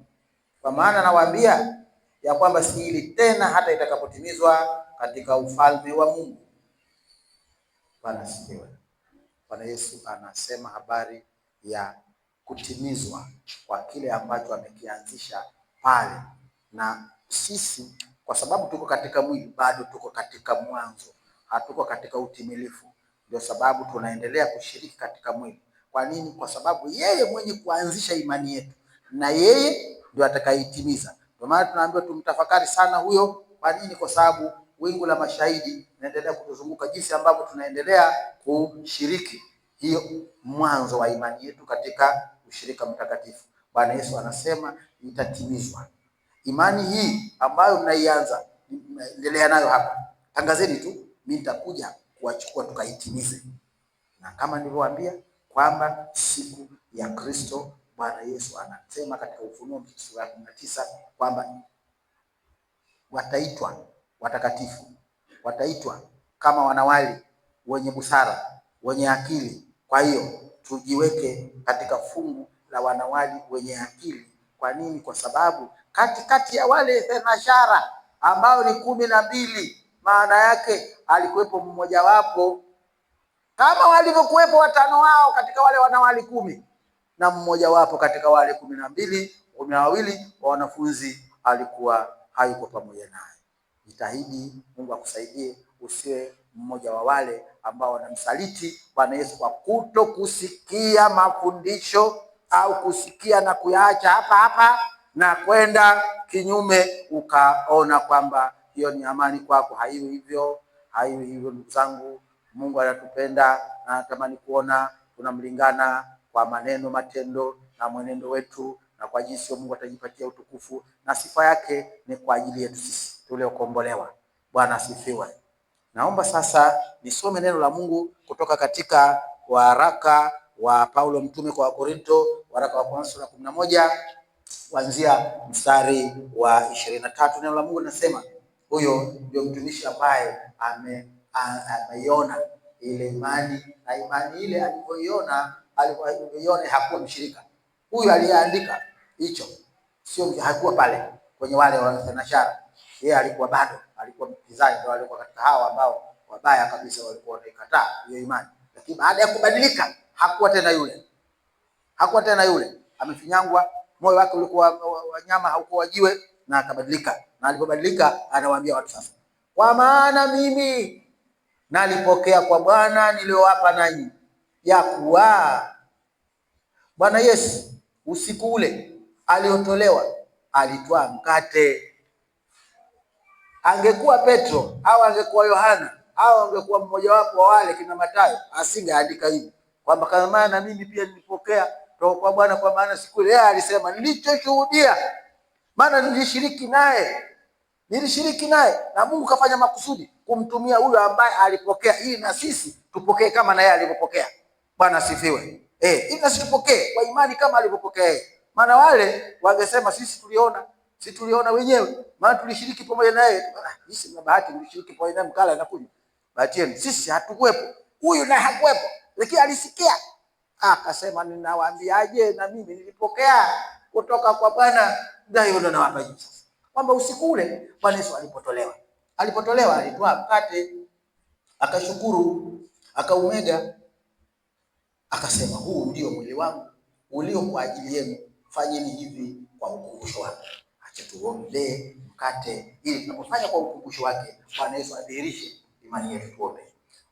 Kwa maana nawaambia ya kwamba siili tena hata itakapotimizwa katika ufalme wa Mungu. Bwana asifiwe. Bwana Yesu anasema habari ya kutimizwa kwa kile ambacho amekianzisha pale, na sisi kwa sababu tuko katika mwili bado tuko katika mwanzo, hatuko katika utimilifu. Ndio sababu tunaendelea kushiriki katika mwili. Kwa nini? Kwa sababu yeye mwenye kuanzisha imani yetu na yeye ndio atakayeitimiza. Ndio maana tunaambiwa tumtafakari sana huyo. Kwa nini? Kwa sababu wingu la mashahidi linaendelea kutuzunguka jinsi ambavyo tunaendelea kushiriki hiyo mwanzo wa imani yetu katika ushirika mtakatifu. Bwana Yesu anasema itatimizwa. Imani hii ambayo mnaianza, mnaendelea nayo hapa, tangazeni tu, mimi nitakuja kuwachukua tukaitimize. Na kama nilivyowaambia kwamba siku ya Kristo, Bwana Yesu anasema katika Ufunuo sura ya 19 kwamba wataitwa watakatifu, wataitwa kama wanawali wenye busara, wenye akili. Kwa hiyo tujiweke katika fungu la wanawali wenye akili. Kwa nini? Kwa sababu katikati ya wale thenashara ambao ni 12, maana yake alikuwepo mmoja wapo, kama walivyokuwepo 5 wao katika wale wanawali 10, na mmoja wapo katika wale 12, 12 wa wanafunzi alikuwa hayuko pamoja naye. Jitahidi, Mungu akusaidie usiwe mmoja wa wale ambao wanamsaliti Bwana Yesu kwa kuto kusikia mafundisho au kusikia na kuyaacha hapa hapa na kwenda kinyume, ukaona kwamba hiyo ni amani kwako. Haiwi hivyo, haiwi hivyo ndugu zangu. Mungu anatupenda na anatamani kuona tunamlingana kwa maneno, matendo na mwenendo wetu, na kwa jinsi Mungu atajipatia utukufu na sifa yake ni kwa ajili yetu sisi tuliokombolewa. Bwana asifiwe. Naomba sasa nisome neno la Mungu kutoka katika waraka wa Paulo mtume kwa Wakorinto, waraka wa kwanza sura 11 kuanzia mstari wa 23. Neno la Mungu linasema, huyo ndio mtumishi ambaye ameiona ile imani, na imani ile alipoiona hakuwa mshirika. Huyu aliyeandika hicho sio, hakuwa pale kwenye wale wa thenashara. Yeye alikuwa bado, alikuwa mpinzani, ndio alikuwa katika hao ambao wabaya kabisa walikuwa wanaikataa hiyo imani. Lakini baada ya kubadilika hakuwa tena yule, amefinyangwa, moyo wake ulikuwa wanyama, haukuwa jiwe, na akabadilika. Na alipobadilika anawaambia watu sasa, kwa maana mimi nalipokea kwa Bwana niliowapa nanyi, ya kuwa Bwana Yesu usiku ule aliotolewa alitwaa mkate. Angekuwa Petro au angekuwa Yohana au angekuwa mmoja wapo wa wale kina Mathayo, asingeandika hivi kwamba kama maana mimi pia nilipokea kutoka kwa Bwana, kwa maana siku ile alisema nilichoshuhudia, maana nilishiriki naye na Mungu kafanya makusudi kumtumia huyo ambaye alipokea, ili na sisi tupokee kama na yeye alivyopokea. Bwana asifiwe. Ili na sisi tupokee kwa imani kama alivyopokea yeye. Maana wale wangesema sisi tuliona wenyewe, maana tulishiriki pamoja na yeye. Sisi na bahati tulishiriki pamoja naye mkala na kunywa. Bahati yenu sisi hatukuwepo. Huyu naye hakuwepo. Lakini alisikia. Akasema ninawaambiaje, na mimi nilipokea kutoka kwa Bwana, ndio ndo nawapa hivi sasa. Kwamba usiku ule Bwana Yesu alipotolewa alitwaa mkate, akashukuru, akaumega, akasema huu ndio mwili wangu ulio kwa ajili yenu, fanyeni hivi kwa ukumbusho wake. Acha tuombe mkate ili tunapofanya kwa ukumbusho wake Bwana Yesu adhihirishe imani yetu. Tuombe.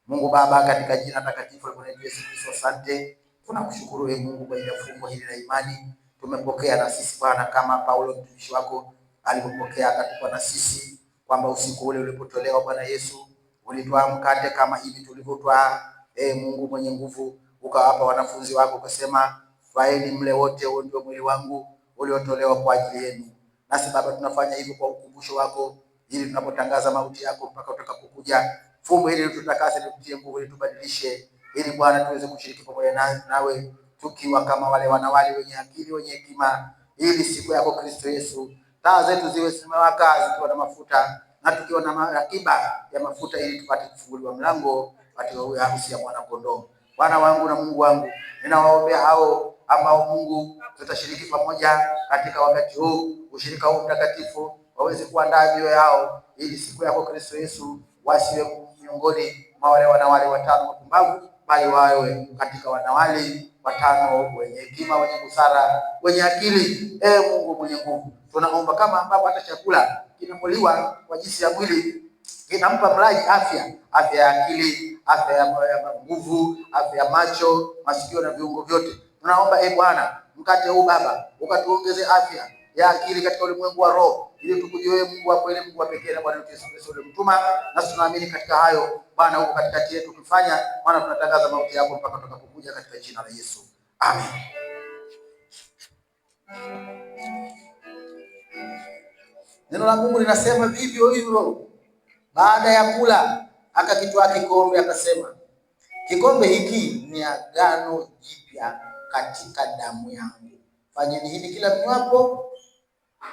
Mungu Baba, katika jina takatifu la Bwana Yesu Kristo, asante. Tunakushukuru Mungu kwa ajili ya fungu hili la imani. Tumepokea na sisi Bwana, kama Paulo mtumishi wako alipopokea akatupa na sisi, kwamba usiku ule ulipotolewa Bwana Yesu ulitwaa mkate kama hivi tulivyotwaa. Mungu mwenye nguvu, ukawapa wanafunzi wako ukasema, twaeni mle wote, huo ndio mwili wangu uliotolewa kwa ajili yenu. Nasi Baba tunafanya hivyo kwa ukumbusho wako, ili tunapotangaza mauti yako mpaka utakapokuja. Fumbo hili tutakase, tutie nguvu, ili tubadilishe, ili Bwana tuweze kushiriki pamoja nawe, tukiwa kama wale wanawali wenye akili, wenye hekima, ili siku yako Kristo Yesu taa zetu ziwe zimewaka, zikiwa na mafuta, na tukiwa na akiba ya mafuta, ili tupate kufunguliwa mlango katika harusi ya mwana kondoo. Bwana wangu na Mungu wangu, ninawaombea hao ambao Mungu tutashiriki pamoja katika wakati huu, ushirika huu mtakatifu, waweze kuandaa mioyo yao, ili siku yako Kristo Yesu wasiwe miongoni mwa wale wanawali watano wapumbavu, bali wawe katika wanawali watano wenye hekima, wenye busara, wenye akili. Mungu mwenye nguvu, tunaomba kama ambapo hata chakula kinamliwa kwa jinsi ya mwili, kinampa mlaji afya ya akili, afya ya nguvu, afya ya macho, masikio na viungo vyote. Tunaomba Bwana, mkate huu Baba ukatuongeze afya ya akili katika ulimwengu wa roho, ili tukujue Mungu wa kweli, Mungu wa pekee, na Bwana Yesu Kristo ulimtuma, na tunaamini katika hayo Bwana, huko katikati yetu kufanya, maana tunatangaza mauti yako mpaka tutakapokuja, katika jina la Yesu, amen. Neno la Mungu linasema vivyo hivyo, baada ya kula akakitwaa kikombe, akasema, kikombe hiki ni agano jipya katika damu yangu, fanyeni hivi kila mnywapo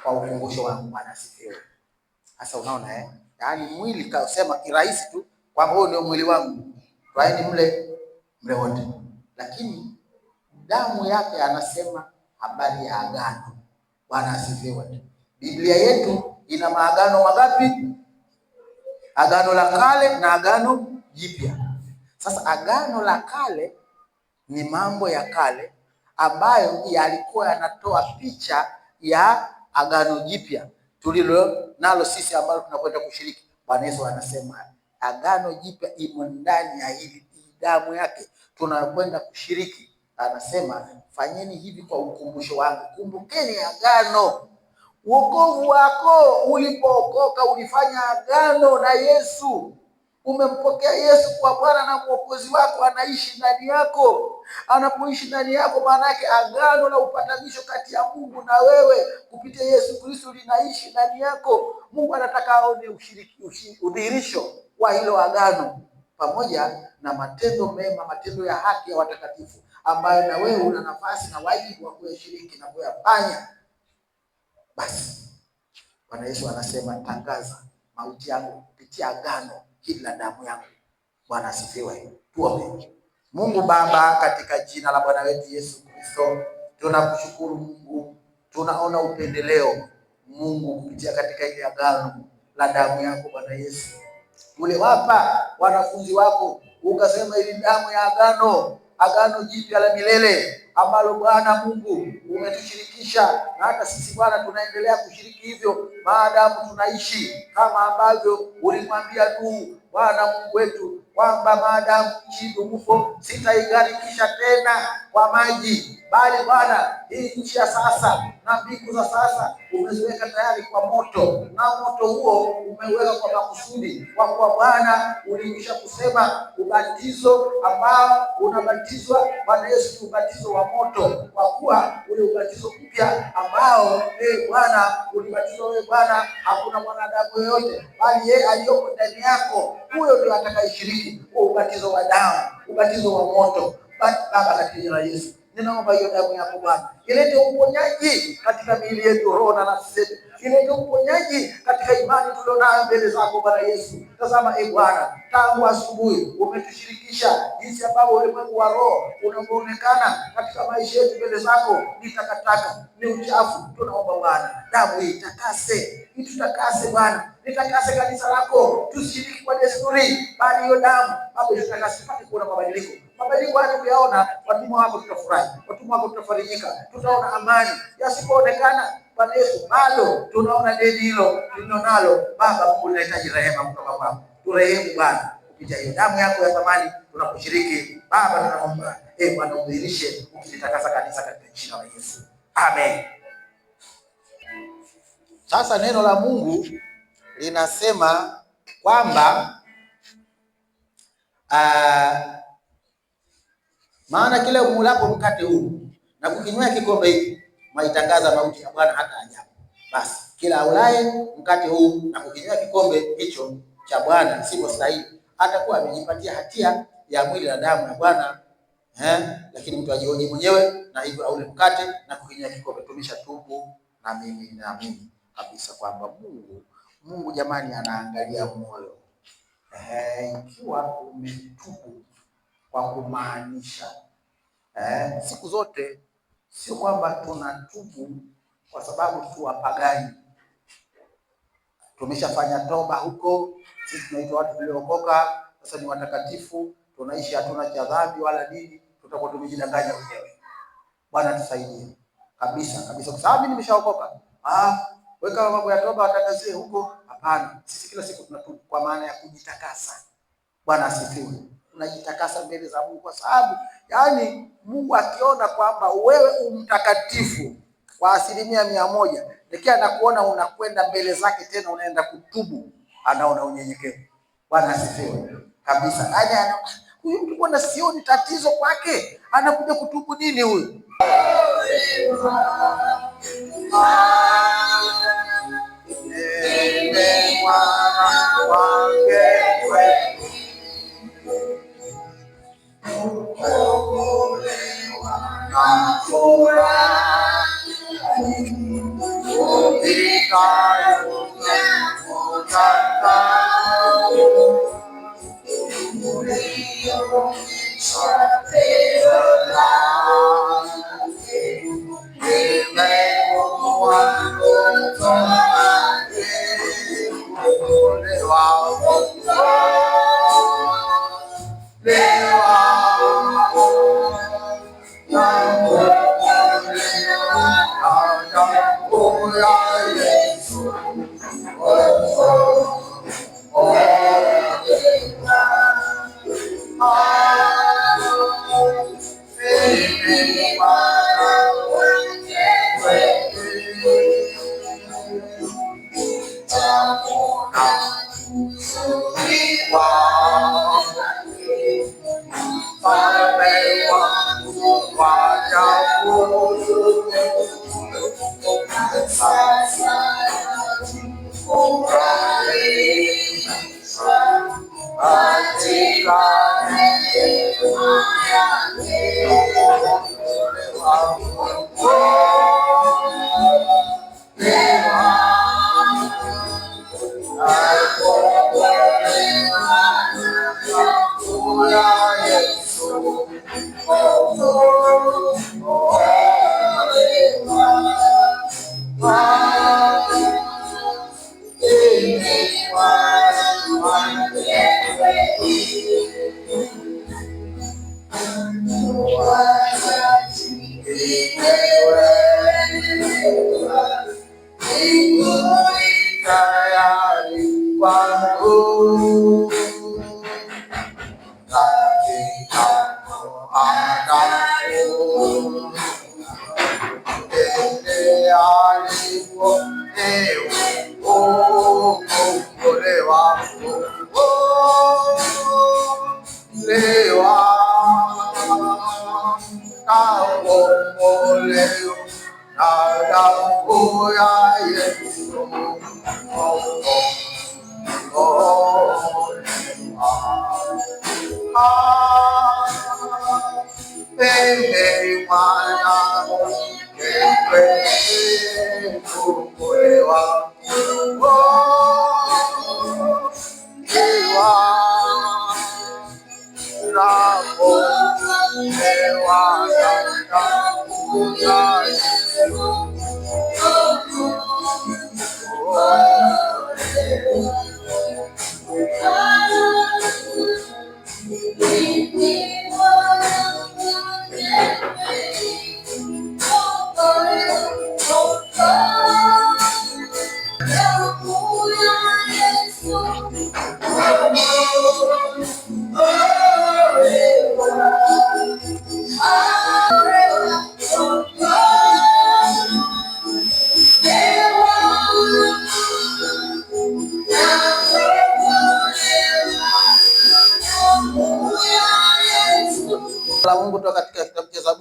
kwa ukumbusho wangu. Bwana asifiwe. Sasa unaona yaani mwili kausema kirahisi tu kwamba huo ndio mwili wangu, twaeni mle wote, lakini damu yake anasema habari ya agano. Bwana asifiwe. Biblia yetu ina maagano mangapi? Agano la kale na agano jipya. Sasa agano la kale ni mambo ya kale ambayo yalikuwa yanatoa picha ya agano jipya tulilo nalo sisi ambalo tunakwenda kushiriki. Bwana Yesu anasema agano jipya imo ndani ya hili damu yake tunakwenda kushiriki. Anasema fanyeni hivi kwa ukumbusho wangu. Kumbukeni agano. Wokovu wako ulipookoka ulifanya agano na Yesu. Umempokea Yesu kwa Bwana na Mwokozi wako, anaishi ndani yako. Anapoishi ndani yako, maana yake agano la upatanisho kati ya Mungu na wewe kupitia Yesu Kristo linaishi ndani yako. Mungu anataka aone udhihirisho wa hilo agano, pamoja na matendo mema, matendo ya haki ya watakatifu, ambayo na wewe una nafasi na wajibu wa kuyashiriki na kuyafanya. Basi Bwana Yesu anasema, tangaza mauti yangu kupitia agano hili la damu yangu. Bwana asifiwe. Tuombe. Mungu Baba, katika jina la Bwana wetu Yesu Kristo, tunakushukuru Mungu, tunaona upendeleo Mungu kupitia katika ile agano la damu yako Bwana Yesu. Uliwapa wanafunzi wako ukasema, ili damu ya agano jipya la milele ambalo Bwana Mungu umetushirikisha, na hata sisi Bwana tunaendelea kushiriki hivyo maadamu tunaishi, kama ambavyo ulimwambia Nuhu Bwana Mungu wetu kwamba maadamu nchi idumu sitaigharikisha tena kwa maji, bali Bwana hii nchi ya sasa na mbingu za sasa umeziweka tayari kwa moto, na moto huo umeweka kwa makusudi, kwa kuwa Bwana ulikwisha kusema ubatizo ambao unabatizwa Bwana Yesu, ubatizo wa moto, kwa kuwa ule ubatizo mpya ambao Bwana ulibatizwa wewe Bwana, hakuna mwanadamu yoyote bali yeye aliyoko ndani yako, huyo ndio atakayeshiriki ubatizo wa damu, ubatizo wa moto. Baba, katika jina la Yesu ninaomba hiyo damu yako Bwana ilete uponyaji katika miili yetu, roho na nafsi zetu, ilete uponyaji katika imani tulionayo mbele zako Bwana Yesu. Tazama Bwana, tangu asubuhi umetushirikisha jinsi ambavyo ulimwengu wa roho unavyoonekana katika maisha yetu mbele zako ni takataka, ni uchafu. Tunaomba Bwana damu hii itakase, itutakase Bwana, nitakase kanisa lako, tusishiriki kwa desturi, bali hiyo damu Baba itakase, tupate kuona mabadiliko haya tukiyaona, watumwa wako tutafurahi, watumwa wako tutafarijika, tutaona amani. Yasipoonekana Bwana Yesu, bado tunaona deni hilo tulilonalo. Baba Mungu, tunahitaji rehema kutoka kwako. Turehemu Bwana. kupitia hiyo damu yako ya thamani tunaposhiriki. Baba, tunaomba Bwana udhihirishe ukilitakasa kanisa katika jina la Yesu, amen. Sasa neno la Mungu linasema kwamba maana kila umulapo mkate huu na kukinywea kikombe hiki maitangaza mauti ya Bwana hata ajapo. Basi kila aulaye mkate huu na kukinywea kikombe hicho cha Bwana sipostahili atakuwa amejipatia hatia ya mwili na damu ya Bwana. Lakini mtu ajioje mwenyewe, na hivyo aule mkate na kukinywea kikombe. Tumeshatubu, na mimi naamini kabisa kwamba Mungu jamani anaangalia moyo. Ikiwa umetubu kwa kumaanisha, siku zote sio kwamba tunatubu kwa sababu tu wapagani. Tumeshafanya toba huko, sisi tunaitwa watu tuliokoka, sasa ni watakatifu, tunaishi hatuna cha dhambi wala nini, tutakuwa tumejidanganya wenyewe. Bwana tusaidie kabisa kabisa, kwa sababu mimi nimeshaokoka. Weka mambo ya toba watangazie huko. Hapana, sisi kila siku tunatubu kwa maana ya kujitakasa. Bwana asifiwe. Unajitakasa mbele za Mungu kwa sababu yani Mungu akiona kwamba wewe umtakatifu kwa 100%, nikia anakuona unakwenda mbele zake tena unaenda kutubu, anaona unyenyekevu. Bwana asifiwe kabisa. Huyu mtu bwana sioni tatizo kwake, anakuja kutubu nini huyu?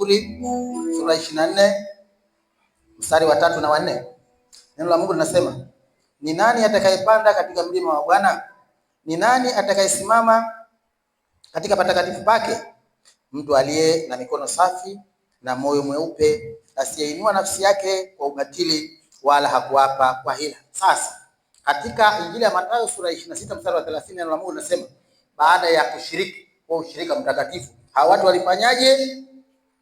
Zaburi sura 24 mstari wa 3 na wa 4. Neno la Mungu linasema, ni nani atakayepanda katika mlima wa Bwana? Ni nani atakayesimama katika patakatifu pake? Mtu aliye na mikono safi na moyo mweupe, asiyeinua nafsi yake kwa ubatili, wala hakuapa kwa hila. Sasa katika Injili ya Mathayo sura 26 mstari wa 30, neno la Mungu linasema, baada ya kushiriki kwa ushirika mtakatifu, hawa watu walifanyaje?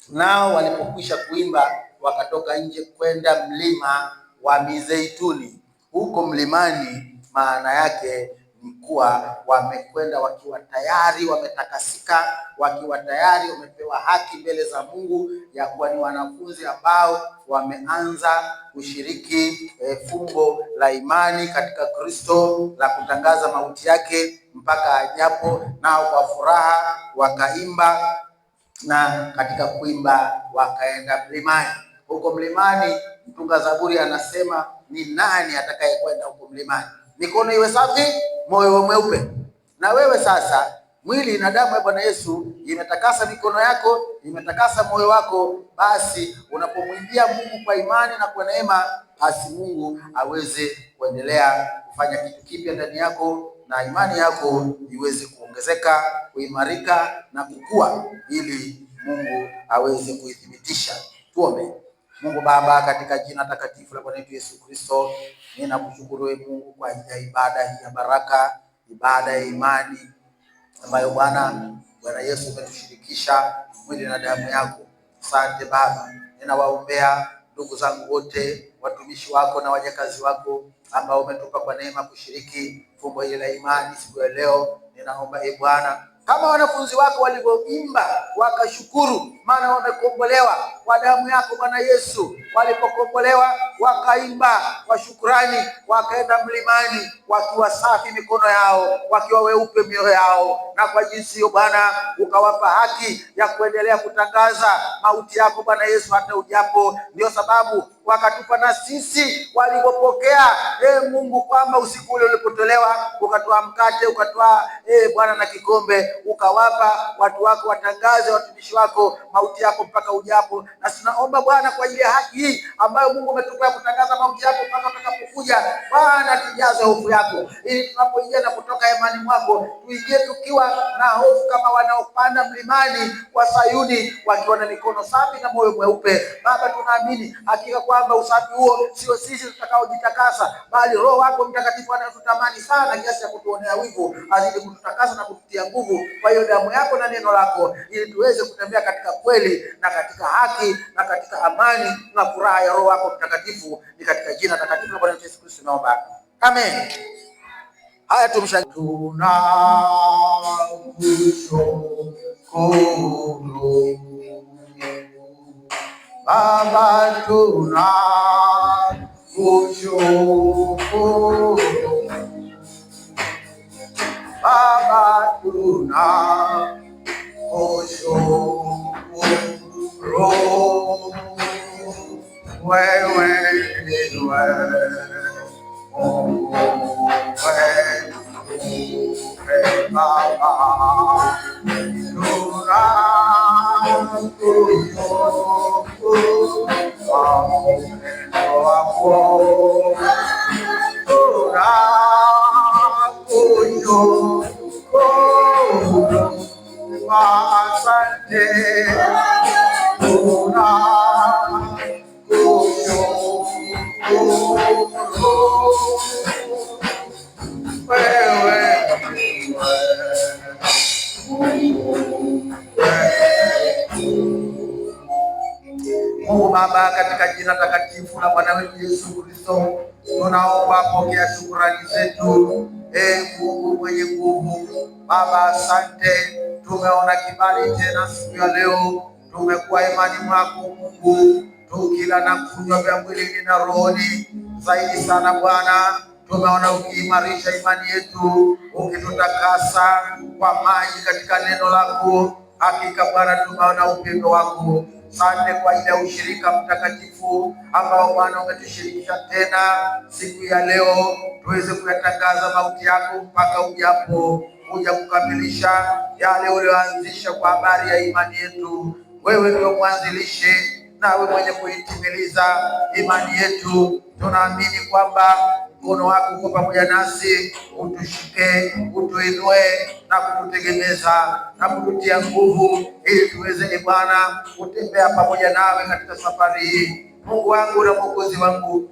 Nao walipokwisha kuimba, wakatoka nje kwenda mlima wa Mizeituni. Huko mlimani maana yake ni kuwa wamekwenda wakiwa tayari wametakasika, wakiwa tayari wamepewa haki mbele za Mungu ya kuwa ni wanafunzi ambao wameanza kushiriki fumbo la imani katika Kristo, la kutangaza mauti yake mpaka ajapo. Nao kwa furaha wakaimba, na katika kuimba wakaenda mlimani. Huko mlimani, mtunga Zaburi anasema, ni nani atakayekwenda huko mlimani? Mikono iwe safi, moyo mweupe. Na wewe sasa, mwili na damu ya Bwana Yesu imetakasa mikono yako, imetakasa moyo wako. Basi unapomwimbia Mungu kwa imani na kwa neema, basi Mungu aweze kuendelea kufanya kitu kipya ndani yako, na imani yako iweze kuongezeka, kuimarika na kukua, ili Mungu aweze kuithibitisha. Tuombe. Mungu Baba, katika jina takatifu la Bwana wetu Yesu Kristo, ninakushukuru wewe Mungu kwa ajili ya ibada hii ya baraka, ibada ya imani ambayo Bwana Yesu umetushirikisha mwili na damu yako. Asante Baba. Ninawaombea ndugu zangu wote, watumishi wako na wajakazi wako ambao umetupa kwa neema kushiriki fumbo hili la imani siku ya leo. Ninaomba Bwana, kama wanafunzi wako walivyoimba wakashukuru, maana wamekombolewa kwa damu yako Bwana Yesu. Walipokombolewa wakaimba kwa shukrani, wakaenda mlimani wakiwa safi mikono yao, wakiwa weupe mioyo yao, na kwa jinsi hiyo Bwana ukawapa haki ya kuendelea kutangaza mauti yako Bwana Yesu hata ujapo. Ndio sababu wakatupa na sisi walipopokea Mungu, kwamba usiku ule ulipotolewa ukatoa mkate, ukatoa Bwana na kikombe, ukawapa watu wako watangaze, watumishi wako, mauti yako mpaka ujapo. Na tunaomba Bwana kwa ajili ya haki hii ambayo Mungu umetupa kutangaza mauti yako mpaka utakapokuja, Bwana tujaze hofu yako, ili tunapoingia na kutoka imani mwako, tuingie tukiwa na hofu kama wanaopanda mlimani wa Sayuni, wakiwa na mikono safi na moyo mweupe. Baba, tunaamini hakika kwamba usafi huo sio sisi tutakaojitakasa, bali Roho wako Mtakatifu anatutamani sana kiasi ya kutuonea wivu, azidi kututakasa na kututia nguvu kwa hiyo damu yako na neno lako, ili tuweze kutembea katika kweli na katika haki na katika amani na furaha ya Roho wako Mtakatifu. Ni katika jina takatifu la Bwana Yesu Kristo naomba, amen. Haya, tumshukuru Baba, tunakushukuru Baba, tunakushukuru wewe ndiwe Mungu wetu Baba, tunakushukuru asante, wewe Mungu Baba, katika jina takatifu la Bwana wetu Yesu Kristo, tunaomba pokea shukrani zetu. Mungu mwenye nguvu Baba, asante, tumeona kibali tena siku ya leo, tumekuwa imani mwako Mungu, tukila na kunywa vya mwilini na rohoni. Zaidi sana Bwana, tumeona ukiimarisha imani yetu, ukitutakasa kwa maji katika neno lako. Hakika Bwana, tumeona upendo wako. Asante kwa ajili ya ushirika mtakatifu ambao Bwana umetushirikisha tena siku ya leo, tuweze kuyatangaza mauti yako mpaka ujapo kuja kukamilisha yale ulioanzisha kwa habari ya imani yetu. wewe ndio mwanzilishi nawe mwenye kuitimiliza imani yetu. Tunaamini kwamba mkono wako uko pamoja nasi, utushike, utuinue na kututegemeza na kututia nguvu, ili tuweze Bwana kutembea pamoja nawe katika safari hii. Mungu wangu na Mwokozi wangu,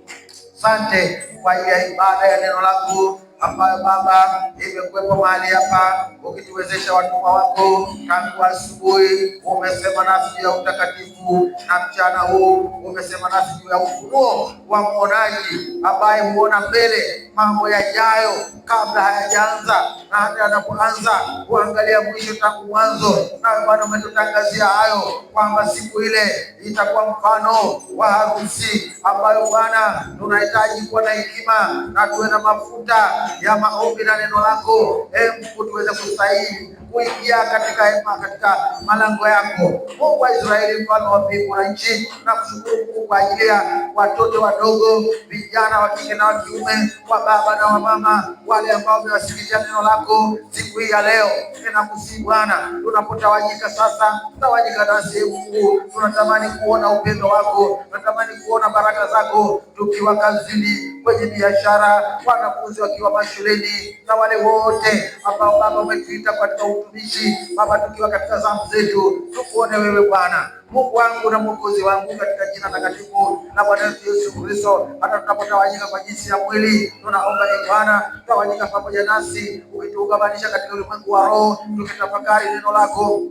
asante kwa ajili ya ibada ya neno lako ambayo Baba imekuwepo mahali hapa, ukituwezesha watumwa wako tangu asubuhi. Umesema nasi juu ya utakatifu, na mchana huu umesema nasi juu ya ufunuo wa mwonaji ambaye huona mbele mambo yajayo kabla hayajaanza, na hata anapoanza kuangalia mwisho tangu mwanzo. Nawe Bwana umetutangazia hayo kwamba siku ile itakuwa mfano wa harusi ambayo Bwana tunahitaji kuwa na hekima na tuwe na mafuta ya maombi na neno lako, Mungu, tuweze kustahili kuingia katika malango yako. Mungu wa Israeli, mfalme wa mbingu na nchi, na kushukuru Mungu kwa ajili ya watoto wadogo, vijana wa kike na wa kiume, wa baba na wa mama, wale ambao wamewasikia neno lako siku hii ya leo. Ninakusihi Bwana, tunapotawanyika sasa, tawanyika nasi Mungu. Tunatamani kuona upendo wako, tunatamani kuona baraka zako, tukiwa kazini, kwenye biashara, wanafunzi wakiwa mashuleni, na wale wote ambao Baba umetuita katika utumishi. Baba, tukiwa katika zamu zetu, tukuone wewe Bwana Mungu wangu na Mwokozi wangu, katika jina takatifu la Bwana Yesu Kristo. Hata tunapotawanyika kwa jinsi ya mwili, tunaomba Bwana tawanyika pamoja nasi, ukituunganisha katika ulimwengu wa roho, tukitafakari neno lako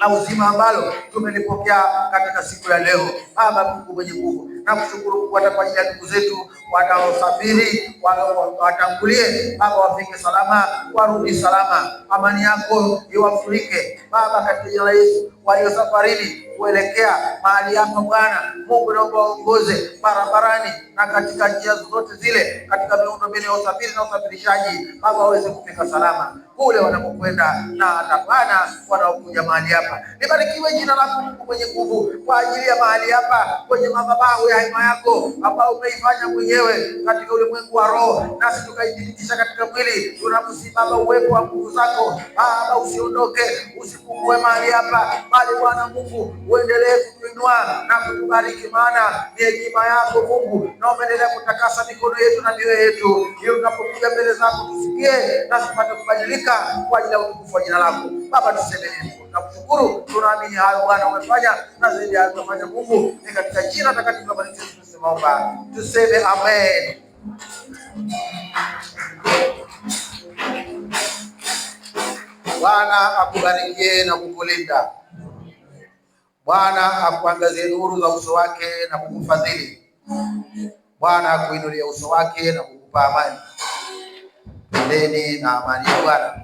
na uzima ambalo tumelipokea katika siku ya leo. Baba Mungu mwenye nguvu, na kushukuru Mungu hata kwa ajili ya ndugu zetu wanaosafiri, watangulie Baba, wafike salama, warudi salama, amani yako iwafurike Baba, katika jina la Yesu. Walio safarini kuelekea mahali hapa Bwana Mungu, naomba waongoze barabarani na katika njia zote zile, katika miundombinu ya usafiri na usafirishaji, Baba waweze kufika salama kule wanapokwenda, na hata Bwana wanaokuja mahali hapa. Libarikiwe jina lako Mungu mwenye nguvu, kwa ajili ya mahali hapa kwenye madhabahu ya hema yako ambao umeifanya mwenyewe katika ulimwengu wa roho, nasi tukaithibitisha katika mwili. Tunakusimama uwepo wa nguvu zako Baba, usiondoke, usipungue mahali hapa, bali Bwana Mungu uendelee kutuinua na kutubariki, maana ni hekima yako Mungu, na uendelee kutakasa mikono yetu na mioyo yetu, ili tunapokuja mbele zako tusikie na tupate kubadilika kwa ajili ya utukufu wa jina lako. Baba, tuseme nini? Tunakushukuru, tunaamini hayo Bwana umefanya, na zaidi ya kufanya Mungu, ni katika jina takatifu la Bwana Yesu tunaomba, tuseme amen. Bwana akubarikie na kukulinda. Bwana akuangazie nuru za uso wake na kukufadhili. Bwana akuinulie uso wake na kukupa amani. Endeni na amani ya Bwana.